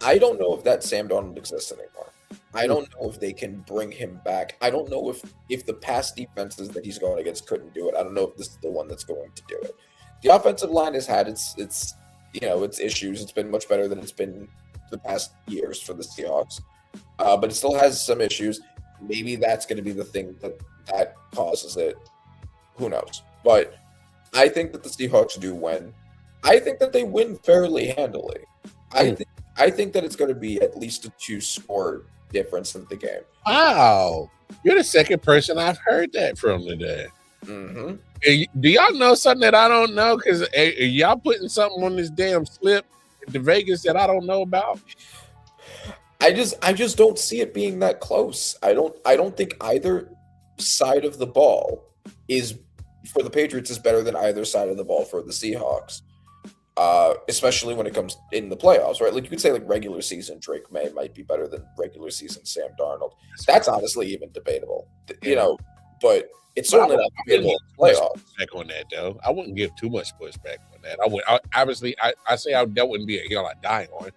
I don't know if that Sam Darnold exists anymore. I don't know if they can bring him back. I don't know if the past defenses that he's going against couldn't do it. I don't know if this is the one that's going to do it. The offensive line has had its issues. It's been much better than it's been the past years for the Seahawks, but it still has some issues. Maybe that's going to be the thing that causes it. Who knows? But I think that the Seahawks do win. I think that they win fairly handily. I think that it's going to be at least a 2-score difference in the game. Wow. You're the second person I've heard that from today. Mm-hmm. Do y'all know something that I don't know? Because y'all putting something on this damn slip to Vegas that I don't know about? I just don't see it being that close. I don't think either side of the ball is for the Patriots is better than either side of the ball for the Seahawks. Especially when it comes in the playoffs, right? Like you could say regular season Drake May might be better than regular season Sam Darnold. That's honestly even debatable, but it's certainly not debatable in the playoffs. Back on that though, I wouldn't give too much pushback on that. I say that wouldn't be a hill I die on.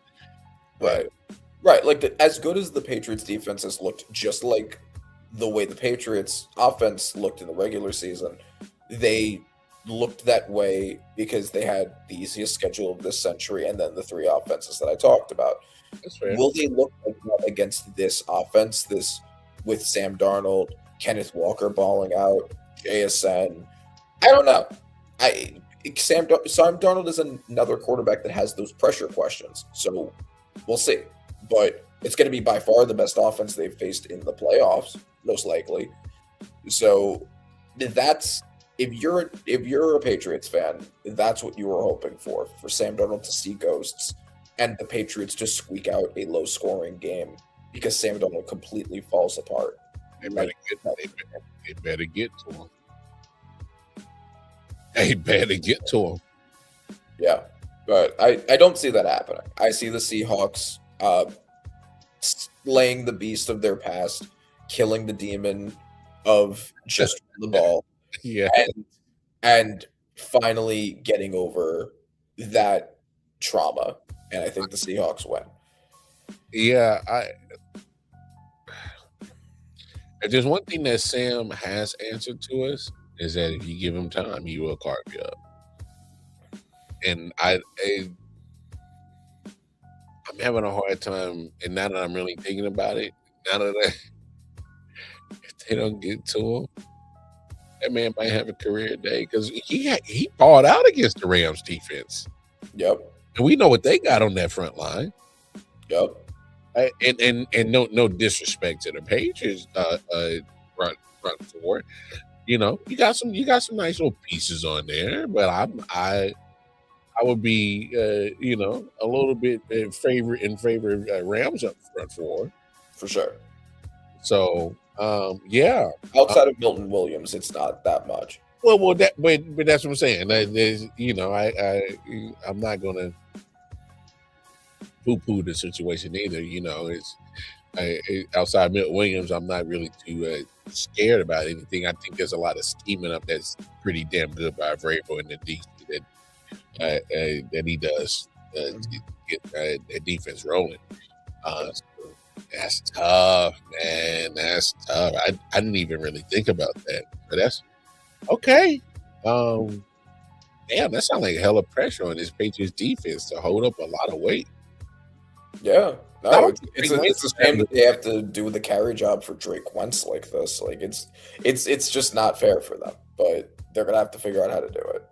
Right. As good as the Patriots defense has looked, just like the way the Patriots offense looked in the regular season, they looked that way because they had the easiest schedule of this century and then the 3 offenses that I talked about. That's fair. Will they look like that against this offense, with Sam Darnold, Kenneth Walker balling out, JSN? I don't know. Sam Darnold is another quarterback that has those pressure questions, so we'll see. But it's going to be by far the best offense they've faced in the playoffs, most likely. So that's if you're a Patriots fan, that's what you were hoping for Sam Darnold to see ghosts and the Patriots to squeak out a low-scoring game because Sam Darnold completely falls apart. They better get to him. They better get to him. Yeah, but I don't see that happening. I see the Seahawks slaying the beast of their past, killing the demon of just the ball, Yeah, and finally getting over that trauma. And I think the Seahawks win. yeah. If there's one thing that Sam has answered to us is that if you give him time, he will carve you up. And I'm having a hard time, and now that I'm really thinking about it, now that if they don't get to him, that man might have a career day because he balled out against the Rams defense. Yep. And we know what they got on that front line. Yep. And no disrespect to the Patriots front four. You know, you got some nice little pieces on there, but I would be a little bit in favor of Rams up front four For sure. So yeah. Outside of Milton Williams, it's not that much. Well, but that's what I'm saying. There's, I'm not gonna poo-poo the situation either. You know, it's outside Milton Williams, I'm not really too scared about anything. I think there's a lot of scheming up that's pretty damn good by Vrabel and the DC that he does to get that defense rolling. So that's tough, man. That's tough. I didn't even really think about that, but that's okay. Damn, that sounds like hella pressure on this Patriots defense to hold up a lot of weight. Yeah, no, it's a shame that they have to do the carry job for Drake Wentz like this. Like it's just not fair for them. But they're gonna have to figure out how to do it.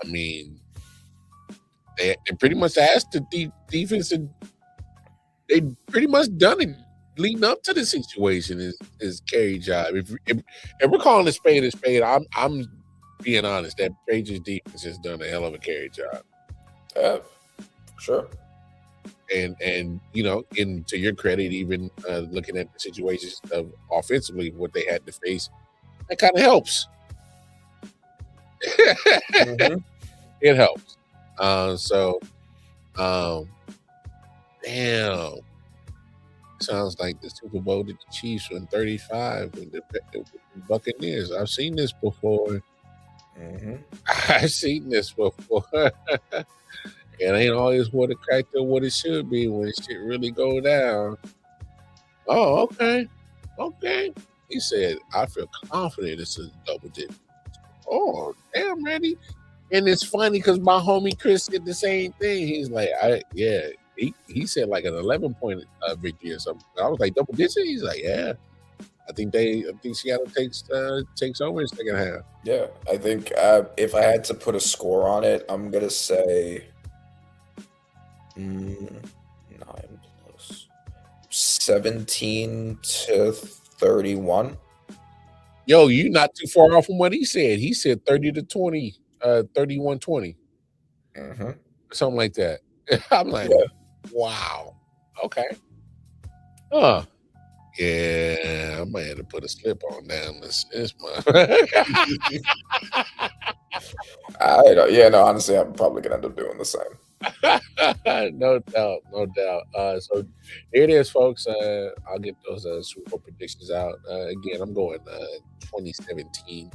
I mean, they pretty much asked the defense, and they pretty much done it leading up to the situation. Is carry job. If we're calling a spade, I'm being honest. That Patriots defense has done a hell of a carry job. Yeah, sure. And to your credit, even looking at the situations of offensively what they had to face, that kind of helps. Mm-hmm. It helps. Damn. Sounds like the Super Bowl that the Chiefs won 35 with the Buccaneers. I've seen this before. Mm-hmm. I've seen this before. It ain't always what it cracked up what it should be when shit really go down. Oh, okay. He said, I feel confident it's a double digit. Oh, damn, Randy. And it's funny because my homie Chris did the same thing. He's like, he said like an 11-point victory or something. I was like, double digit? He's like, yeah. I think Seattle takes over in the second half. Yeah, I think if I had to put a score on it, I'm gonna say 9 plus 17 to 31. Yo, you not too far off from what he said. He said 30 to 20, 31-20. Mm-hmm. Something like that. I'm like, wow. Okay. Yeah, I might have to put a slip on down this month. Honestly, I'm probably gonna end up doing the same. No doubt. So here it is, folks. I'll get those Super Bowl predictions out. Again, I'm going 2017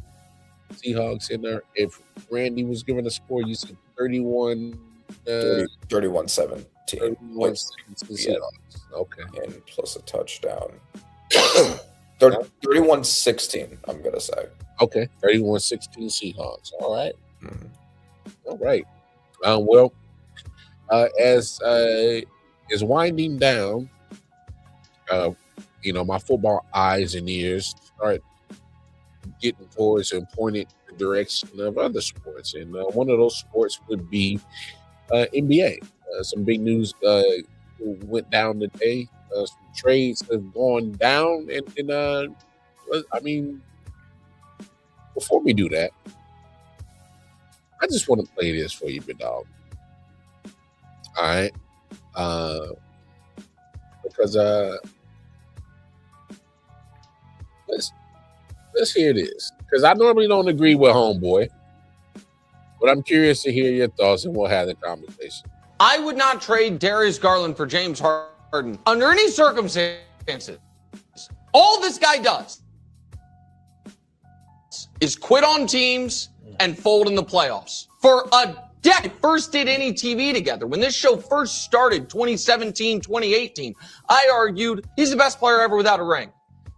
Seahawks in there. If Randy was given a score, you said 31 31-17. 31-17 Seahawks. Okay. And plus a touchdown. 31-16, I'm gonna say. Okay. 31-16 Seahawks. All right. Mm-hmm. All right. Well, as is winding down, my football eyes and ears start getting towards and pointed the direction of other sports, and one of those sports would be NBA. Some big news went down today. Some trades have gone down, and I mean, before we do that, I just want to play this for you, big dog. All right. Because let's hear this. Because I normally don't agree with homeboy, but I'm curious to hear your thoughts, and we'll have the conversation. I would not trade Darius Garland for James Harden under any circumstances. All this guy does is quit on teams and fold in the playoffs. For a decade, first did any TV together. When this show first started, 2017, 2018, I argued he's the best player ever without a ring.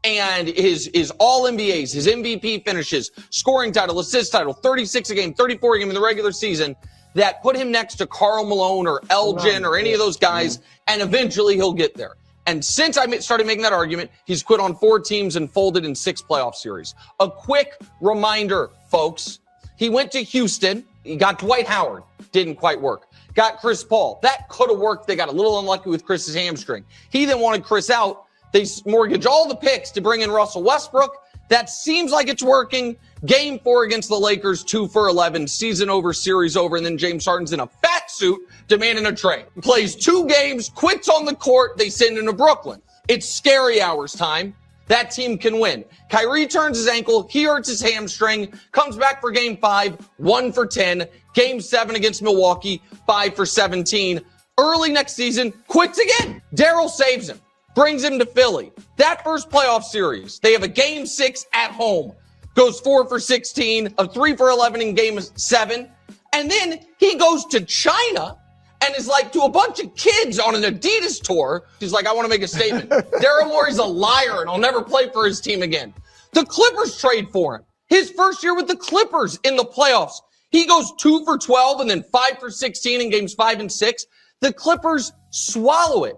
And his all NBAs, his MVP finishes, scoring title, assist title, 36 a game, 34 a game in the regular season, that put him next to Karl Malone or Elgin or any of those guys, and eventually he'll get there. And since I started making that argument, he's quit on 4 teams and folded in 6 playoff series. A quick reminder, folks. He went to Houston. He got Dwight Howard. Didn't quite work. Got Chris Paul. That could have worked. They got a little unlucky with Chris's hamstring. He then wanted Chris out. They mortgage all the picks to bring in Russell Westbrook. That seems like it's working. Game 4 against the Lakers, 2 for 11, season over, series over, and then James Harden's in a fat suit demanding a trade. Plays 2 games, quits on the court, they send him to Brooklyn. It's scary hours time. That team can win. Kyrie turns his ankle, he hurts his hamstring, comes back for game 5, 1 for 10. Game 7 against Milwaukee, 5 for 17. Early next season, quits again. Daryl saves him, brings him to Philly. That first playoff series, they have a game 6 at home. Goes 4 for 16, a 3 for 11 in game 7. And then he goes to China and is like to a bunch of kids on an Adidas tour. He's like, I want to make a statement. Daryl Morey's a liar and I'll never play for his team again. The Clippers trade for him. His first year with the Clippers in the playoffs. He goes 2 for 12 and then 5 for 16 in games 5 and 6. The Clippers swallow it.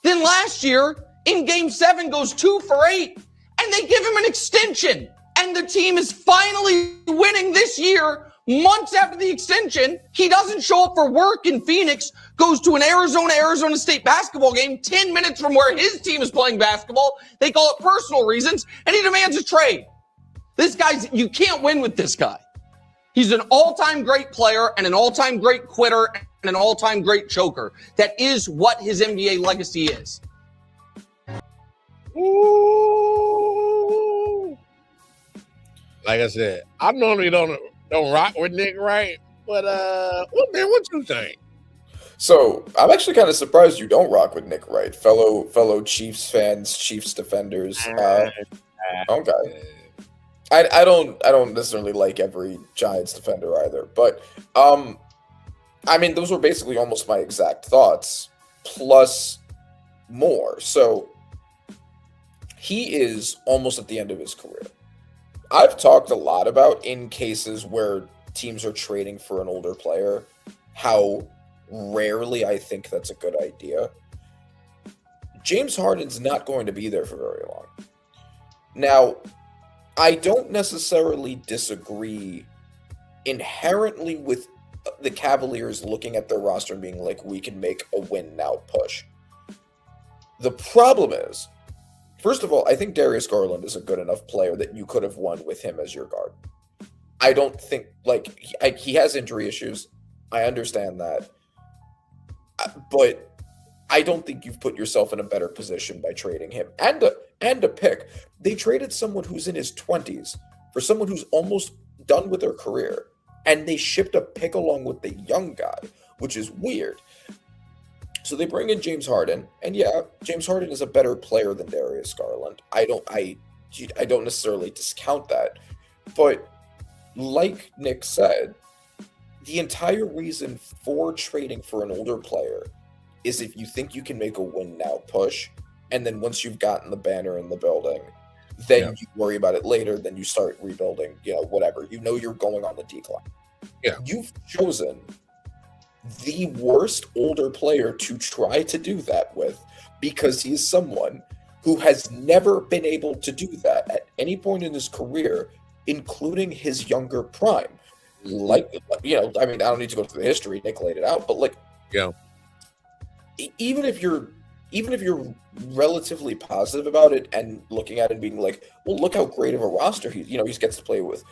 Then last year in game 7 goes 2 for 8 and they give him an extension. And the team is finally winning this year, months after the extension. He doesn't show up for work in Phoenix, goes to an Arizona State basketball game 10 minutes from where his team is playing basketball. They call it personal reasons, and he demands a trade. This guy's, you can't win with this guy. He's an all-time great player and an all-time great quitter and an all-time great choker. That is what his NBA legacy is. Ooh. Like I said, I normally don't rock with Nick Wright, but what you think? So I'm actually kind of surprised you don't rock with Nick Wright, fellow Chiefs fans, Chiefs defenders. Okay, I don't necessarily like every Giants defender either, but I mean those were basically almost my exact thoughts, plus more. So he is almost at the end of his career. I've talked a lot about in cases where teams are trading for an older player, how rarely I think that's a good idea. James Harden's not going to be there for very long. Now, I don't necessarily disagree inherently with the Cavaliers looking at their roster and being like, we can make a win now push. The problem is, first of all, I think Darius Garland is a good enough player that you could have won with him as your guard. I don't think, he has injury issues. I understand that. But I don't think you've put yourself in a better position by trading him. And a pick. They traded someone who's in his 20s for someone who's almost done with their career. And they shipped a pick along with the young guy, which is weird. So they bring in James Harden, and yeah, James Harden is a better player than Darius Garland. I don't necessarily discount that, but like Nick said, the entire reason for trading for an older player is if you think you can make a win now push, and then once you've gotten the banner in the building, then you worry about it later. Then you start rebuilding, whatever. You're going on the decline. Yeah, you've chosen the worst older player to try to do that with, because he's someone who has never been able to do that at any point in his career, including his younger prime. I don't need to go through the history. Nick laid it out, but even if you're relatively positive about it and looking at it and being like, well, look how great of a roster he gets to play with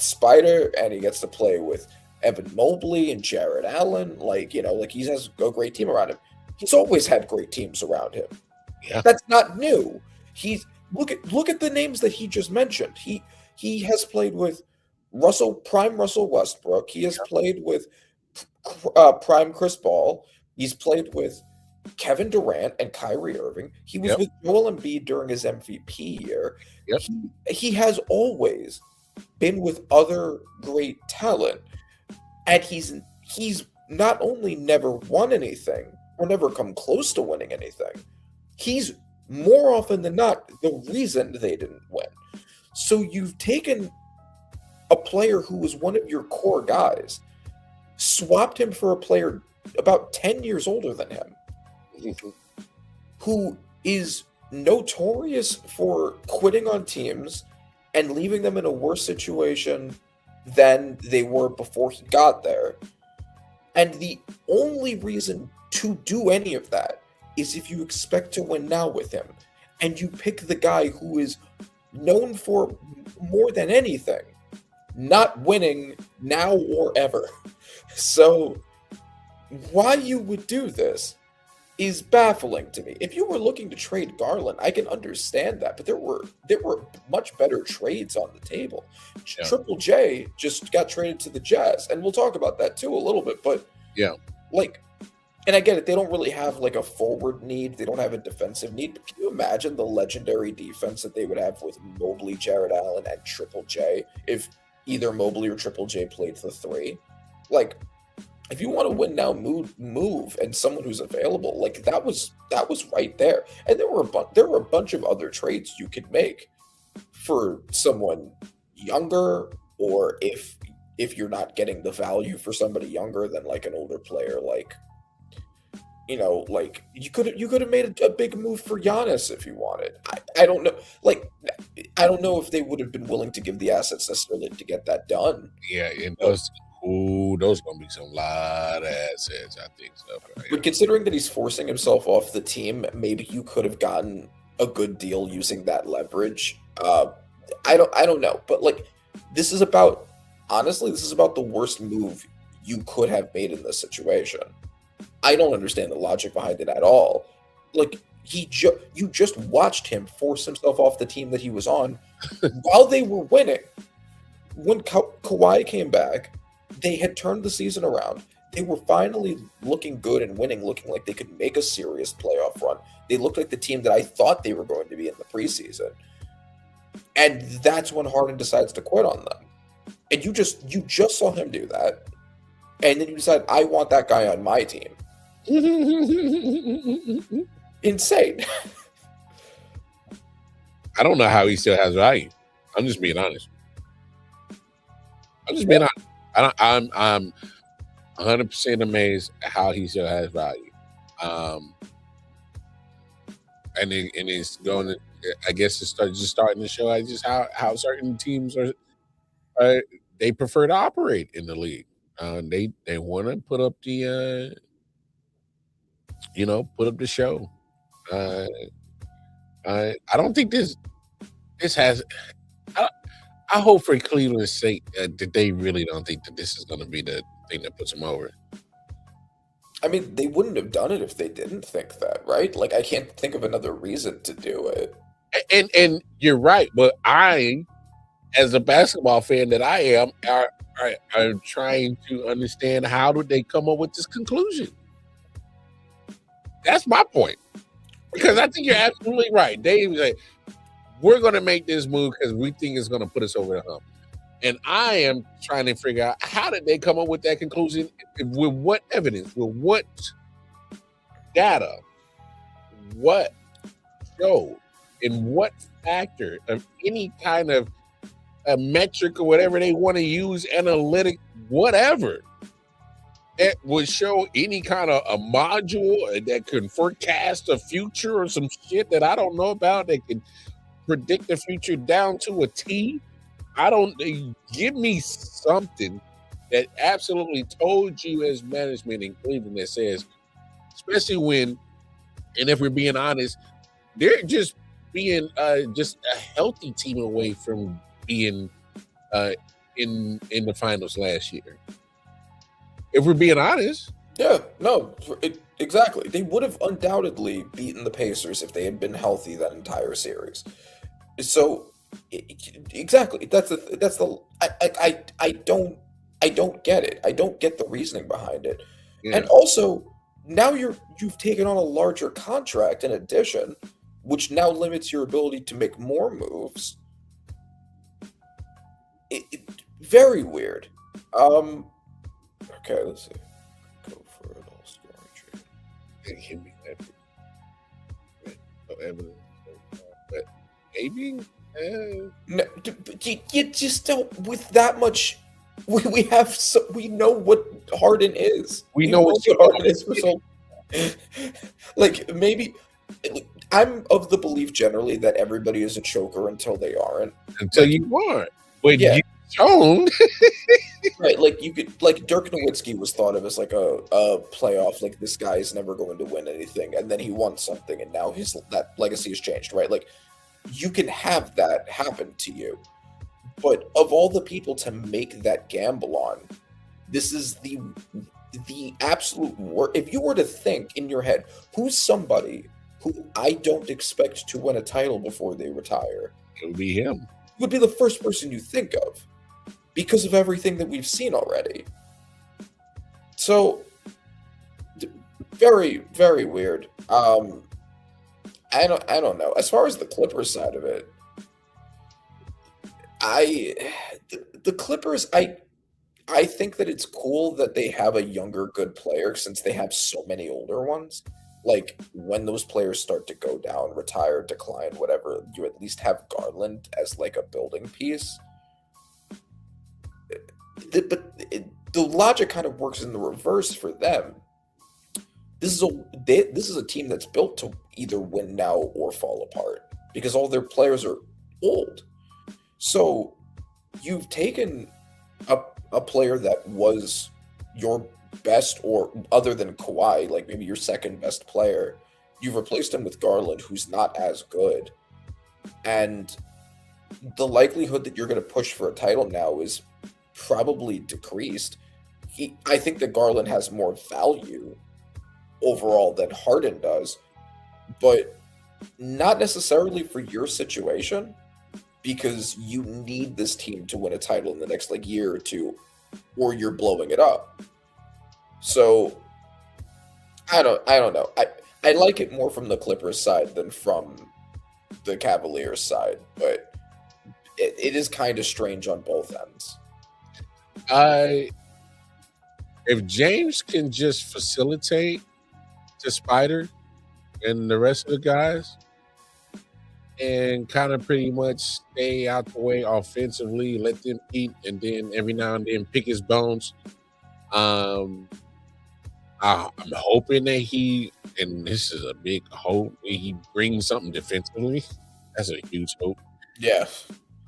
Spider, and he gets to play with Evan Mobley and Jared Allen. Like, you know, like he has a great team around him. He's always had great teams around him. Yeah. That's not new. He's look at the names that he just mentioned. He has played with prime Russell Westbrook. He has played with prime Chris Paul. He's played with Kevin Durant and Kyrie Irving. He was with Joel Embiid during his MVP year. Yep. He has always been with other great talent, and he's not only never won anything or never come close to winning anything. He's more often than not the reason they didn't win. So you've taken a player who was one of your core guys, swapped him for a player about 10 years older than him, who is notorious for quitting on teams and leaving them in a worse situation than they were before he got there. And the only reason to do any of that is if you expect to win now with him. And you pick the guy who is known for, more than anything, not winning now or ever. So why you would do this is baffling to me. If you were looking to trade Garland, I can understand that, but there were much better trades on the table. Yeah. Triple J just got traded to the Jazz, and we'll talk about that too a little bit. But Yeah. like, and I get it, they don't really have like a forward need, they don't have a defensive need. But can you imagine the legendary defense that they would have with Mobley, Jared Allen, and Triple J if either Mobley or Triple J played the three? Like, if you want to win now, move, and someone who's available, like that was right there. And there were a bunch of other trades you could make for someone younger, or if you're not getting the value for somebody younger than like an older player, like, you know, like you could have made a big move for Giannis if you wanted. I don't know, like I don't know if they would have been willing to give the assets necessarily to get that done. Yeah, and those gonna be some lot of assets, I think so. But considering that he's forcing himself off the team, maybe you could have gotten a good deal using that leverage. I don't know, but like this is about the worst move you could have made in this situation. I don't understand the logic behind it at all. Like you just watched him force himself off the team that he was on while they were winning. When Kawhi came back, they had turned the season around. They were finally looking good and winning, looking like they could make a serious playoff run. They looked like the team that I thought they were going to be in the preseason. And that's when Harden decides to quit on them. And you just saw him do that. And then you decide, I want that guy on my team. Insane. I don't know how he still has value. I'm just being honest. I'm 100% amazed at how he still has value. And it's going to, I guess, it's starting to show just how certain teams are they prefer to operate in the league. They want to put up the show. I don't think this has. I hope for Cleveland's sake that they really don't think that this is going to be the thing that puts them over. I mean, they wouldn't have done it if they didn't think that, right? Like, I can't think of another reason to do it. And you're right, but I, as a basketball fan that I am, are trying to understand how did they come up with this conclusion. That's my point, because I think you're absolutely right. They like, we're going to make this move because we think it's going to put us over the hump. And I am trying to figure out how did they come up with that conclusion, with what evidence, with what data, what showed, in what factor of any kind of a metric or whatever they want to use, analytic, whatever, that would show any kind of a module that can forecast a future or some shit that I don't know about that can predict the future down to a T. Give me something that absolutely told you as management in Cleveland that says, especially when, and if we're being honest, they're just being just a healthy team away from being in the finals last year. If we're being honest. Yeah, no, exactly. They would have undoubtedly beaten the Pacers if they had been healthy that entire series. So, exactly. I don't get it. I don't get the reasoning behind it. Yeah. And also, now you've taken on a larger contract in addition, which now limits your ability to make more moves. Very weird. Okay, let's see. Go for an all-star trade. It can be no evidence, but maybe. No, but you just don't. With that much, we have. We know what Harden is. We know what Harden is for so. Like maybe, I'm of the belief generally that everybody is a choker until they aren't. Until you aren't. When Yeah. you don't. Right, like you could, like Dirk Nowitzki was thought of as like a playoff, like this guy is never going to win anything, and then he won something, and now that legacy has changed, right? Like you can have that happen to you, but of all the people to make that gamble on, this is the absolute worst. If you were to think in your head, who's somebody who I don't expect to win a title before they retire, It would be him. would be the first person you think of because of everything that we've seen already. So very, very weird. I don't know. As far as the Clippers side of it, the Clippers, I think that it's cool that they have a younger good player since they have so many older ones. Like when those players start to go down, retire, decline, whatever, you at least have Garland as like a building piece. But the logic kind of works in the reverse for them. This is a team that's built to either win now or fall apart because all their players are old. So you've taken a player that was your best, or other than Kawhi, like maybe your second best player, you've replaced him with Garland, who's not as good. And the likelihood that you're going to push for a title now is probably decreased. I think that Garland has more value overall than Harden does, but not necessarily for your situation, because you need this team to win a title in the next like year or two, or you're blowing it up. So I don't know. I like it more from the Clippers side than from the Cavaliers side, but it is kind of strange on both ends. If James can just facilitate to Spider and the rest of the guys and kind of pretty much stay out the way offensively, let them eat, and then every now and then pick his bones. I'm hoping that he, and this is a big hope, he brings something defensively. That's a huge hope. Yeah.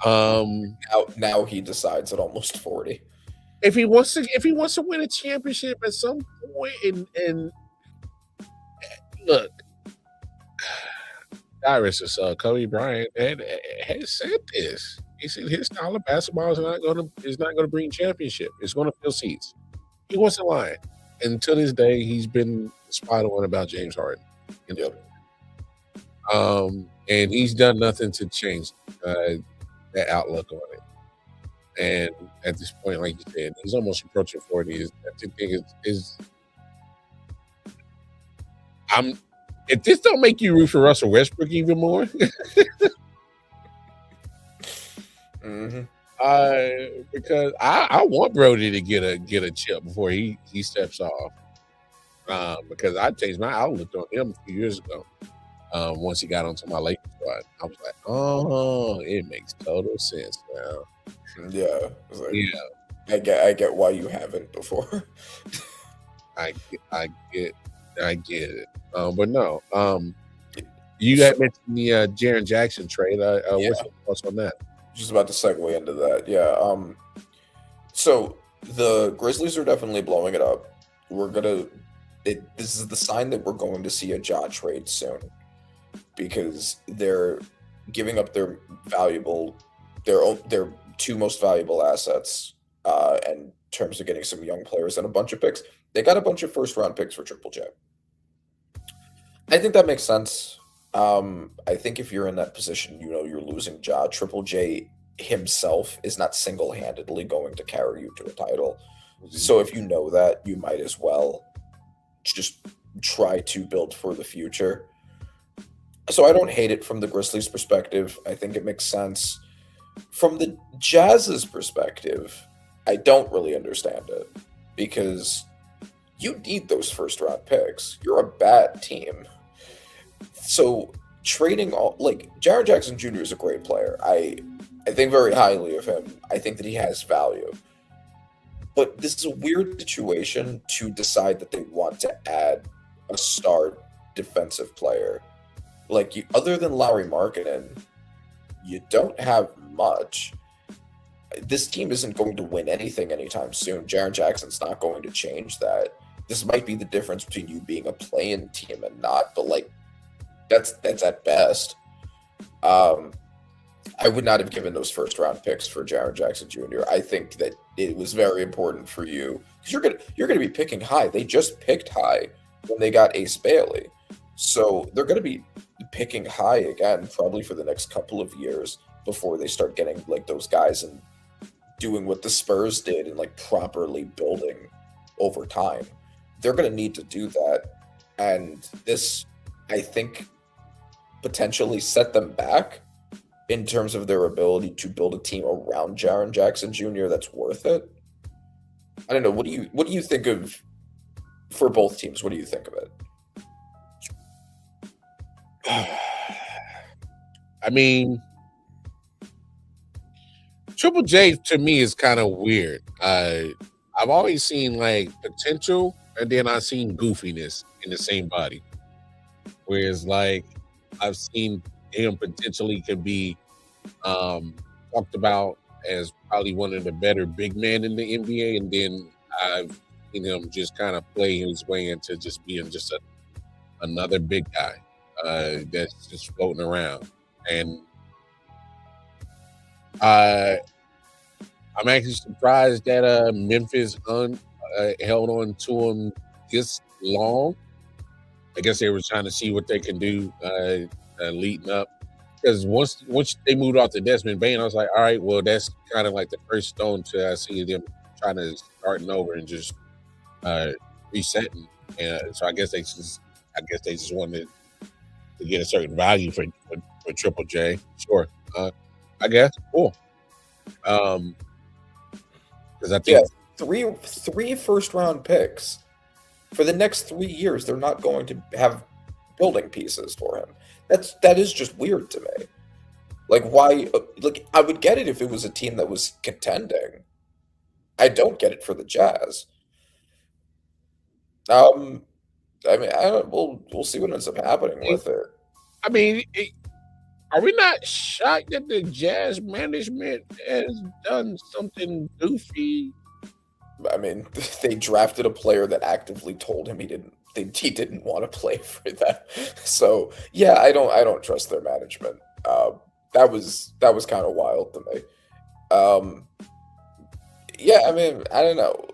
Now he decides at almost 40. If he wants to win a championship at some point, and look, Cyrus is Kobe Bryant has said this. He said his style of basketball is not going to bring championship. It's going to fill seats. He wasn't lying. And to this day, he's been spot on about James Harden. Yep. And he's done nothing to change that outlook on it. And at this point, like you said, he's almost approaching 40. If this don't make you root for Russell Westbrook even more, because I want Brody to get a chip before he steps off. Because I changed my outlook on him a few years ago. Once he got onto my Lakers squad, I was like, oh, it makes total sense now. Yeah. Like, yeah. I get why you haven't before. I get it. But no. You had mentioned the Jaren Jackson trade. What's your thoughts on that? Just about to segue into that. Yeah. So the Grizzlies are definitely blowing it up. This is the sign that we're going to see a Ja trade soon, because they're giving up their two most valuable assets in terms of getting some young players and a bunch of picks. They got a bunch of first-round picks for Triple J. I think that makes sense. I think if you're in that position, you're losing Ja. Triple J himself is not single-handedly going to carry you to a title. So if you know that, you might as well just try to build for the future. So I don't hate it from the Grizzlies' perspective. I think it makes sense. From the Jazz's perspective, I don't really understand it because you need those first-round picks. You're a bad team. So trading Jaren Jackson Jr. is a great player. I think very highly of him. I think that he has value. But this is a weird situation to decide that they want to add a star defensive player. Other than Lauri Markkanen, you don't have much. This team isn't going to win anything anytime soon. Jaren Jackson's not going to change that. This might be the difference between you being a play-in team and not, but that's at best. I would not have given those first-round picks for Jaren Jackson Jr. I think that it was very important for you because you're gonna be picking high. They just picked high when they got Ace Bailey, so they're gonna be picking high again probably for the next couple of years before they start getting those guys and doing what the Spurs did and properly building over time. They're gonna need to do that, and this, I think, potentially set them back in terms of their ability to build a team around Jaren Jackson Jr. that's worth it. I don't know. What do you think of for both teams? What do you think of it? I mean, Triple J to me is kind of weird. I've always seen potential, and then I've seen goofiness in the same body. Whereas I've seen him potentially could be talked about as probably one of the better big men in the NBA, and then I've seen him just kind of play his way into just being just another big guy that's just floating around. And I'm actually surprised that Memphis held on to him this long. I guess they were trying to see what they can do leading up. Because once they moved off to Desmond Bain, I was like, all right, well, that's kind of the first stone to see them trying to starting over and just resetting. And so I guess they just wanted to get a certain value for Triple J. Sure, I guess cool. Because I think three first-round picks for the next 3 years. They're not going to have building pieces for him. That is just weird to me. Why? I would get it if it was a team that was contending. I don't get it for the Jazz. I mean, we'll see what ends up happening with it. I mean, are we not shocked that the Jazz management has done something goofy? I mean, they drafted a player that actively told him he didn't want to play for that. So yeah, I don't trust their management. That was kind of wild to me. Yeah, I mean, I don't know.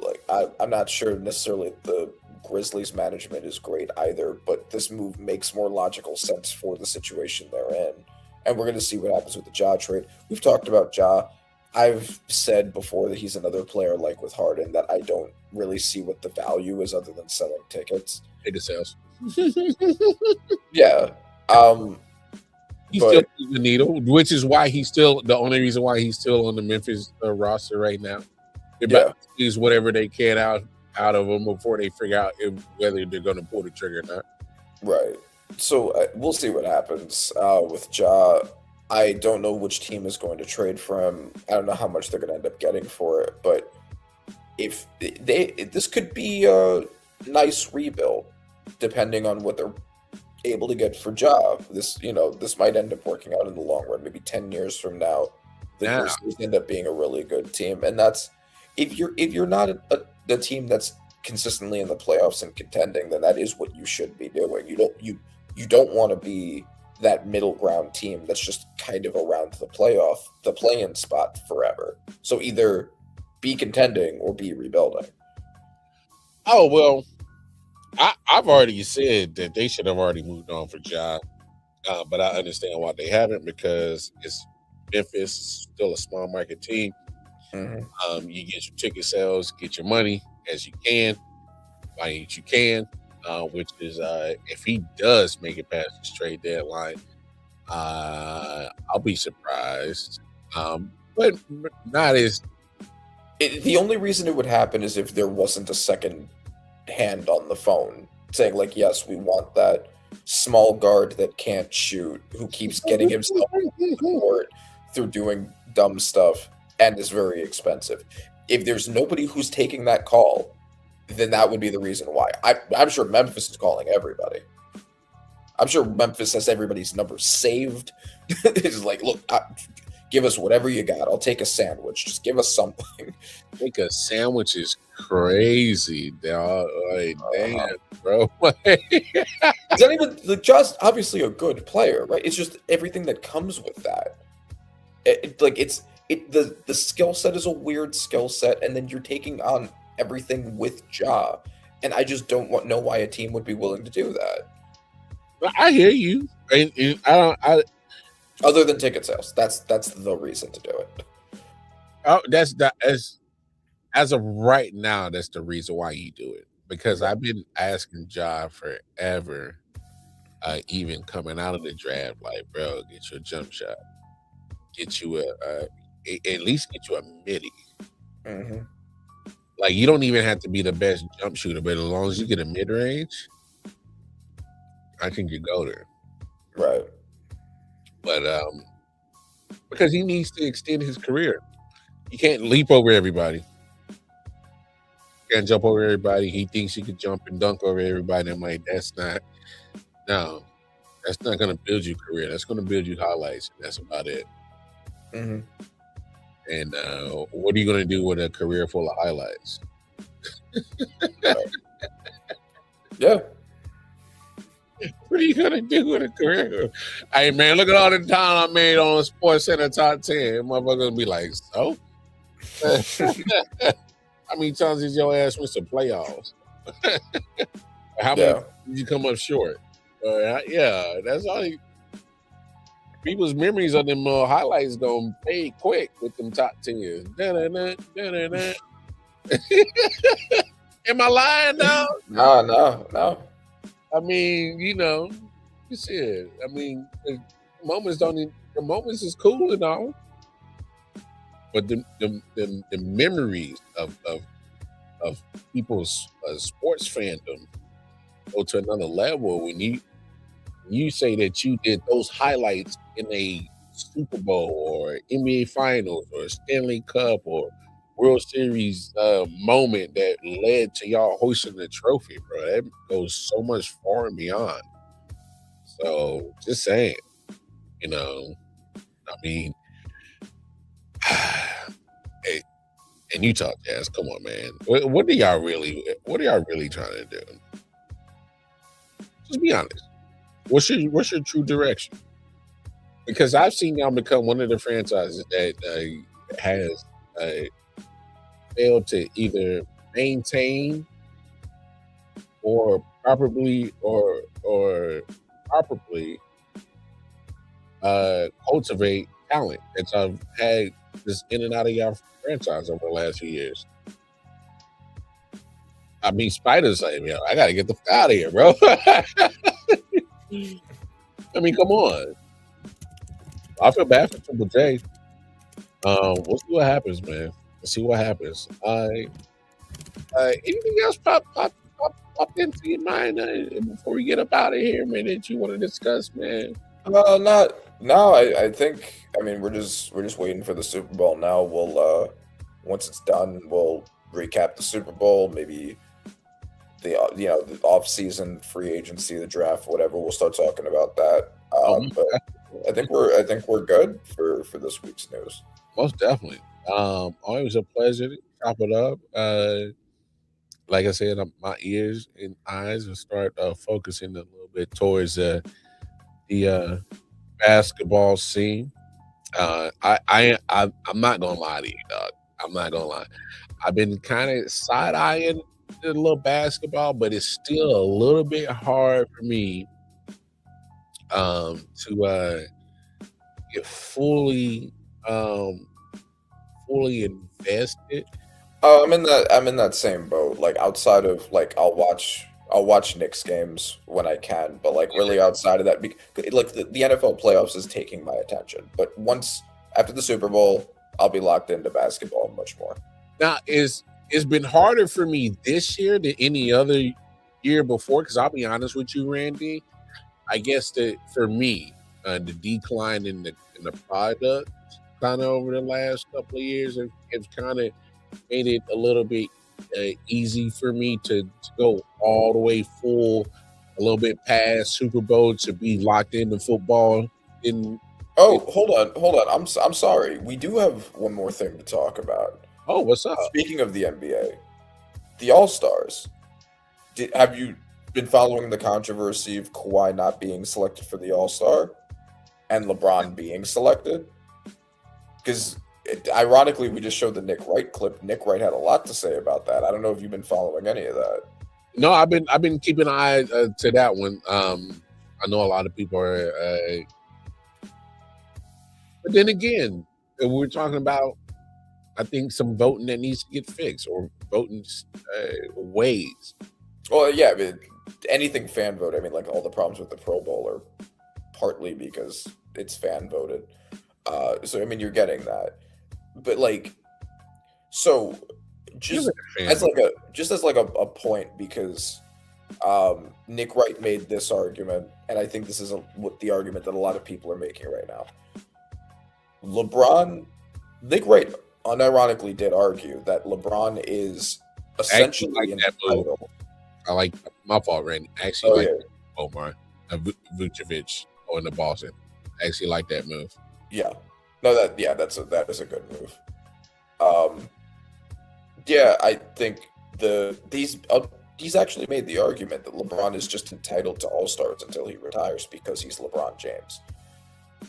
I'm not sure necessarily the Grizzlies management is great either, but this move makes more logical sense for the situation they're in. And we're going to see what happens with the Ja trade. We've talked about Ja. I've said before that he's another player with Harden that I don't really see what the value is other than selling tickets. Ticket sales. Yeah. He's still the needle, which is why the only reason why he's still on the Memphis roster right now. They're about to squeeze whatever they can out of him before they figure out whether they're going to pull the trigger or not. Right. So we'll see what happens with Ja. I don't know which team is going to trade for him. I don't know how much they're going to end up getting for it, but if this could be a nice rebuild, depending on what they're able to get for Ja. This might end up working out in the long run. Maybe 10 years from now, the Grizzlies end up being a really good team, and that's if you're not the team that's consistently in the playoffs and contending, then that is what you should be doing. You don't want to be that middle ground team that's just kind of around the play-in spot forever. So either be contending or be rebuilding. Oh well, I've already said that they should have already moved on for Ja, but I understand why they haven't, because it's Memphis, still a small market team. Mm-hmm. You get your ticket sales, get your money as you can, you can, which is if he does make it past this trade deadline, I'll be surprised, but not as. The only reason it would happen is if there wasn't a second hand on the phone saying, like, yes, we want that small guard that can't shoot, who keeps getting himself on the court through doing dumb stuff and is very expensive. If there's nobody who's taking that call, then that would be the reason why. I'm sure Memphis is calling everybody. I'm sure Memphis has everybody's number saved. It's like, look, give us whatever you got. I'll take a sandwich. Just give us something. I think a sandwich is crazy, dog. Like, damn, bro. It's not even like just obviously a good player, right? It's just everything that comes with that. The skill set is a weird skill set, and then you're taking on everything with Ja, and I just don't know why a team would be willing to do that. I hear you. And I Other than ticket sales, that's the reason to do it. Oh, that's as of right now, that's the reason why you do it. Because I've been asking Ja forever, even coming out of the draft, like, bro, get you a jump shot, get you at least get you a midi. Mm-hmm. Like, you don't even have to be the best jump shooter, but as long as you get a mid range, I think you go there. Right. But because he needs to extend his career, he can't leap over everybody. Can't jump over everybody. He thinks he could jump and dunk over everybody. I'm like, that's not going to build your career. That's going to build you highlights. And that's about it. Mm-hmm. And what are you going to do with a career full of highlights? Yeah. What are you going to do with a career? Hey, man, look at all the time I made on Sports Center Top 10. Motherfucker going to be like, so? How many times did your ass miss the playoffs? How many did you come up short? Yeah, that's all. People's memories of them highlights gonna fade quick with them top 10s. Am I lying now? No. I mean, you know, you said. I mean, the moments is cool and all. But the memories of people's sports fandom go to another level when you say that you did those highlights in a Super Bowl or NBA Finals or Stanley Cup or World Series moment that led to y'all hoisting the trophy, bro. That goes so much far and beyond. So just saying, you know, I mean. Hey, and you talk Jazz. Come on, man. What are y'all really trying to do? Just be honest. What's your true direction? Because I've seen y'all become one of the franchises that has failed to either maintain or properly cultivate talent that I've had just in and out of your franchise over the last few years. I mean, Spider's like, yo, I gotta get the fuck out of here, bro. I mean, come on. I feel bad for Triple J. We'll see what happens, man. Let's see what happens. Anything else pop into your mind before we get up out of here, man, that you want to discuss, man? No, I think, I mean, we're just waiting for the Super Bowl now. We'll once it's done, we'll recap the Super Bowl, maybe the off-season free agency, the draft, whatever. We'll start talking about that. But I think we're good for this week's news. Most definitely. Always a pleasure to chop it up. Like I said, my ears and eyes will start focusing a little bit towards the basketball scene. I'm not gonna lie to you, dog. I'm not gonna lie. I've been kind of side eyeing a little basketball, but it's still a little bit hard for me to get fully invested. Oh, I'm in that same boat. Like outside of like I'll watch Knicks games when I can, but like really outside of that, like the NFL playoffs is taking my attention. But once after the Super Bowl, I'll be locked into basketball much more. Now, it's been harder for me this year than any other year before, because I'll be honest with you, Randy. I guess that for me, the decline in the product kind of over the last couple of years have kind of made it a little bit easy for me to go all the way full, a little bit past Super Bowl to be locked into football. Hold on. I'm sorry. We do have one more thing to talk about. Oh, what's up? Speaking of the NBA, the All-Stars. Have you been following the controversy of Kawhi not being selected for the All-Star and LeBron being selected? Because ironically, we just showed the Nick Wright clip. Nick Wright had a lot to say about that. I don't know if you've been following any of that. No, I've been keeping an eye to that one. I know a lot of people are, but then again, we're talking about, I think, some voting that needs to get fixed, or voting ways. Well, yeah, I mean, anything fan vote. I mean, like all the problems with the Pro Bowl are partly because it's fan voted. So I mean, you're getting that, but like, so just as like a point, because Nick Wright made this argument, and I think this is the argument that a lot of people are making right now. Nick Wright unironically did argue that LeBron is essentially entitled. I like, my fault, Randy. I actually Omar Vucevic on the Boston. I actually like that move. Yeah, no, that is a good move. Yeah, I think he's actually made the argument that LeBron is just entitled to All-Stars until he retires because he's LeBron James.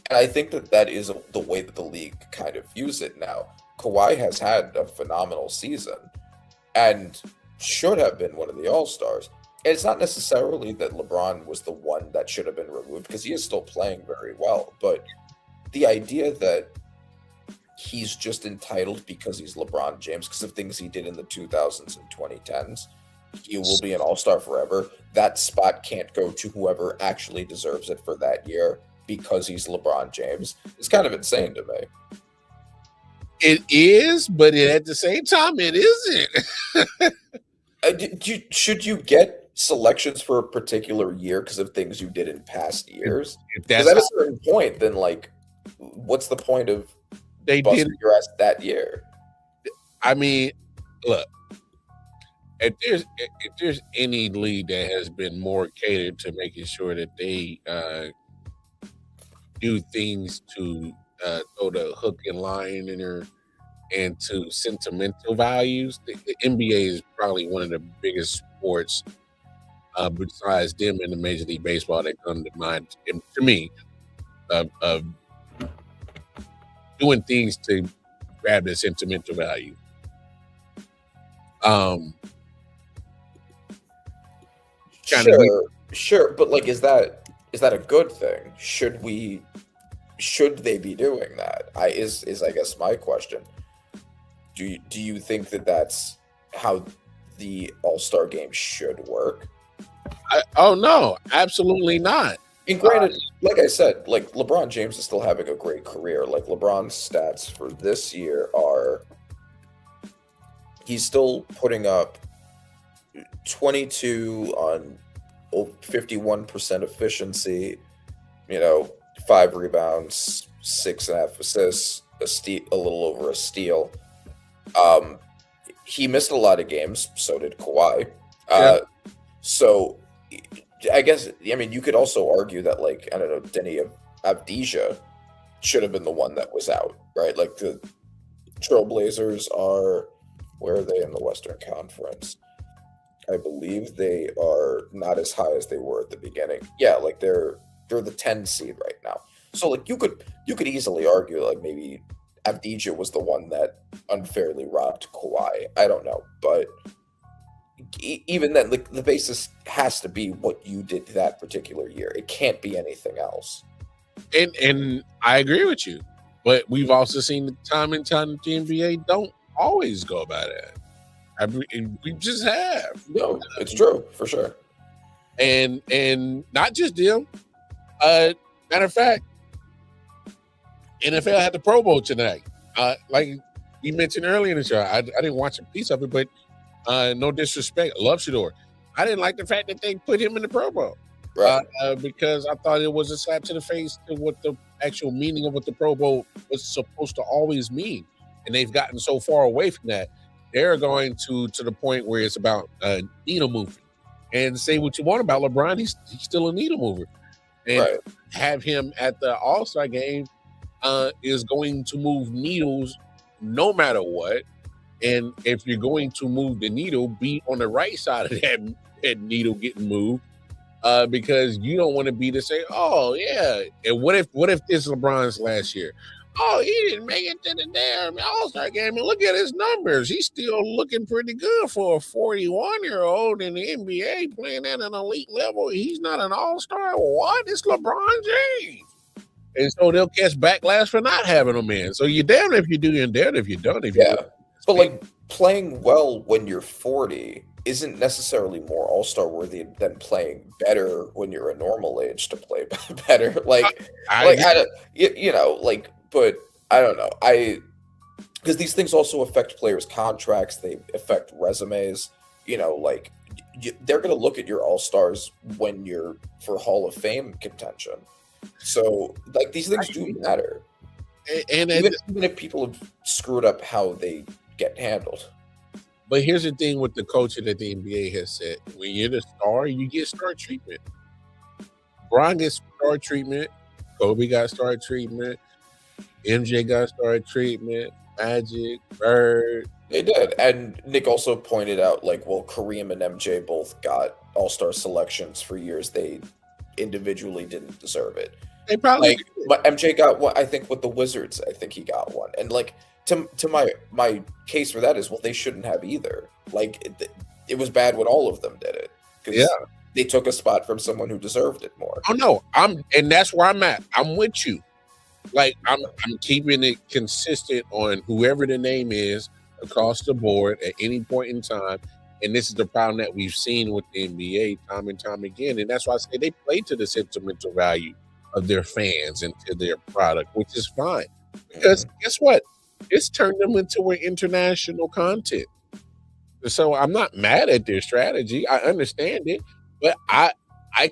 And I think that is the way that the league kind of views it now. Kawhi has had a phenomenal season and should have been one of the All-Stars. And it's not necessarily that LeBron was the one that should have been removed, because he is still playing very well. But the idea that he's just entitled because he's LeBron James, because of things he did in the 2000s and 2010s, he will be an All-Star forever. That spot can't go to whoever actually deserves it for that year because he's LeBron James. It's kind of insane to me. It is, but at the same time, it isn't. Should you get selections for a particular year because of things you did in past years? Because at a certain point, then like, what's the point of busting your ass that year? I mean, look, if there's any league that has been more catered to making sure that they do things to throw the hook and line in there and to sentimental values, the NBA is probably one of the biggest sports besides them in the Major League Baseball that come to mind to me of doing things to grab the sentimental value. Sure, but like, is that a good thing? Should they be doing that? Is I guess my question. Do you think that that's how the All-Star game should work? No, absolutely not. And granted, like I said, like LeBron James is still having a great career. Like LeBron's stats for this year are, he's still putting up 22 on 51% efficiency, 5 rebounds, 6.5 assists, a little over a steal. He missed a lot of games, so did Kawhi. So I guess, I mean, you could also argue that, like, I don't know, Denny Avdija should have been the one that was out, right? Like, the Trailblazers are, where are they in the Western Conference? I believe they are not as high as they were at the beginning. Yeah, like they're the 10 seed right now. So like you could easily argue like maybe Avdija was the one that unfairly robbed Kawhi. I don't know, but even then, the basis has to be what you did that particular year. It can't be anything else. And I agree with you, but we've also seen the time and time the NBA don't always go about it. We just have. No, it's true for sure. And not just them. Matter of fact, NFL had the Pro Bowl tonight. Like you mentioned earlier in the show, I didn't watch a piece of it, but no disrespect, I love Shador. I didn't like the fact that they put him in the Pro Bowl. Right. Because I thought it was a slap to the face to what the actual meaning of what the Pro Bowl was supposed to always mean. And they've gotten so far away from that. They're going to the point where it's about needle moving. And say what you want about LeBron, he's still a needle mover. And have him at the All-Star game is going to move needles no matter what. And if you're going to move the needle, be on the right side of that needle getting moved. Because you don't want to be to say, oh yeah, and what if this LeBron's last year? Oh, he didn't make it to the damn All-Star game, and look at his numbers. He's still looking pretty good for a 41-year-old in the NBA playing at an elite level. He's not an All-Star. What? It's LeBron James. And so they'll catch backlash for not having him in. So you're damned if you do, you're damned if you don't. But like playing well when you're 40 isn't necessarily more All-Star worthy than playing better when you're a normal age to play better. But I don't know. Because these things also affect players' contracts. They affect resumes. They're going to look at your All-Stars when you're for Hall of Fame contention. So like these things do matter. And even if people have screwed up how they get handled. But here's the thing with the culture that the NBA has said. When you're the star, you get star treatment. Bron gets star treatment. Kobe got star treatment. MJ got star treatment. Magic, Bird. They did. And Nick also pointed out, Kareem and MJ both got all-star selections for years they individually didn't deserve it. They probably but MJ got one, I think, with the Wizards. I think he got one. And to my case for that is, they shouldn't have either. It was bad when all of them did it. Because they took a spot from someone who deserved it more. Oh no, and that's where I'm at. I'm with you. I'm keeping it consistent on whoever the name is across the board at any point in time. And this is the problem that we've seen with the NBA time and time again. And that's why I say they play to the sentimental value of their fans and to their product, which is fine. Because guess what? It's turned them into an international content. So I'm not mad at their strategy. I understand it, but I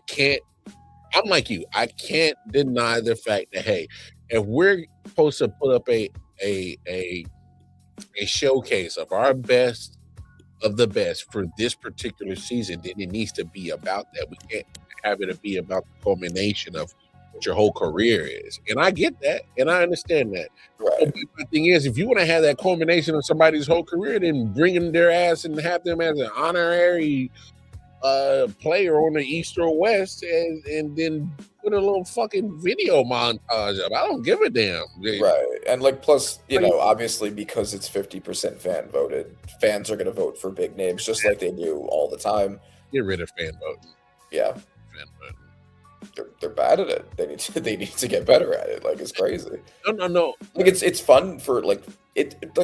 can't. I'm like you. I can't deny the fact that, hey, if we're supposed to put up a showcase of our best of the best for this particular season, then it needs to be about that. We can't have it be about the culmination of what your whole career is. And I get that, and I understand that. Right. But the thing is, if you want to have that culmination of somebody's whole career, then bringing their ass and have them as an honorary player on the East or West, and then put a little fucking video montage up. I don't give a damn. Right. And plus, obviously because it's 50% fan voted, fans are going to vote for big names just like they do all the time. Get rid of fan voting. Yeah. Fan voting. They're bad at it. They need to get better at it. It's crazy. No. It's fun for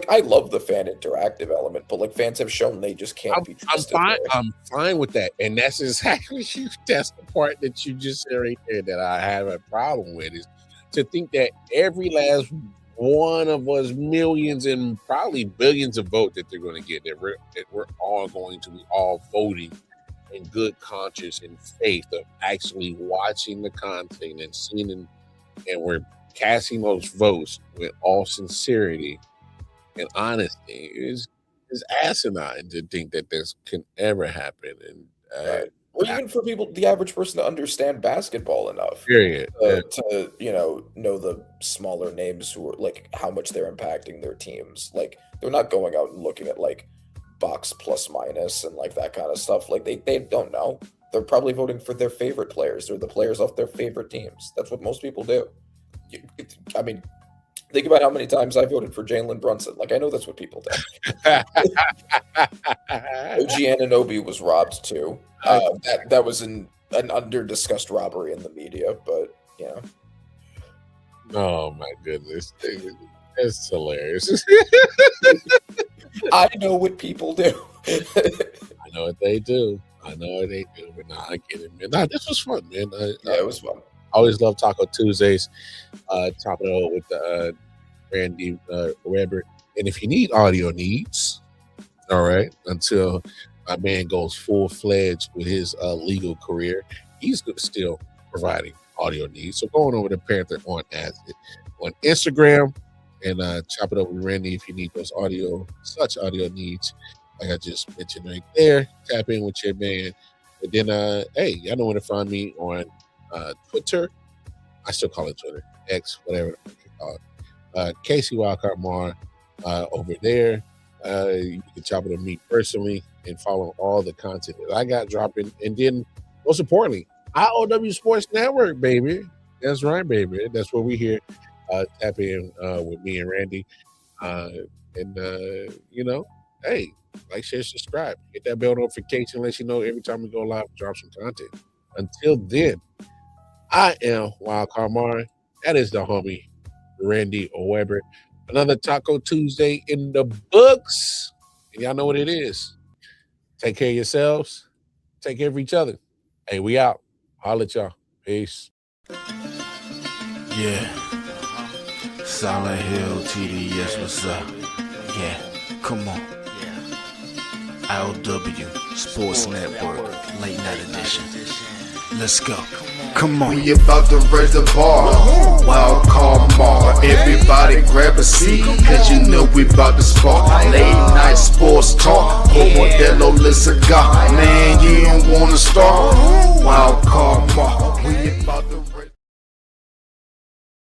I love the fan interactive element, but fans have shown they just can't be trusted. I'm fine with that, and that's exactly that's the part that you just said right there that I have a problem with, is to think that every last one of us millions and probably billions of votes that they're going to get, that we're all going to be all voting in good conscience and faith of actually watching the content and seeing and we're casting those votes with all sincerity and honesty is asinine to think that this can ever happen. And right. Or even for people, the average person, to understand basketball enough. Period. To know the smaller names who are how much they're impacting their teams. They're not going out and looking at box plus minus and that kind of stuff. They don't know. They're probably voting for their favorite players or the players off their favorite teams. That's what most people do. Think about how many times I voted for Jalen Brunson. Like, I know that's what people do. OG Anunoby was robbed too. That was an under-discussed robbery in the media, but yeah. Oh my goodness, it's hilarious. I know what people do. I know what they do. But nah, I get it, man. Nah, this was fun, man. Yeah, it was fun. I always love Taco Tuesdays. Topping it with the Randy Weber. And if you need audio needs, all right, until my man goes full-fledged with his legal career, he's still providing audio needs. So going over to Panther on Instagram and chop it up with Randy if you need those audio needs. Like I just mentioned right there, tap in with your man. And then, hey, y'all know where to find me on Twitter. I still call it Twitter, X, whatever the fuck you call it. Casey Wildcard Mar over there. You can chop it with me personally and follow all the content that I got dropping. And then, most importantly, I.O.W. Sports Network, baby. That's right, baby. That's where we here. Tap in with me and Randy. You know, hey, like, share, subscribe. Hit that bell notification, let you know every time we go live, drop some content. Until then, I am Wildcard Mar. That is the homie, Randy Weber. Another Taco Tuesday in the books. And y'all know what it is. Take care of yourselves. Take care of each other. Hey, we out. Holla at y'all. Peace. Yeah. Silent Hill TDS, what's up? Yeah, come on. I.O.W. Sports Network, late night edition. Let's go. Come on. We about to raise the bar. Wild card Mar. Everybody grab a seat, cause you know we about to spark. Late night sports talk. Modelo Le Cigar. Man, you don't wanna start. Wild card Mar. We about to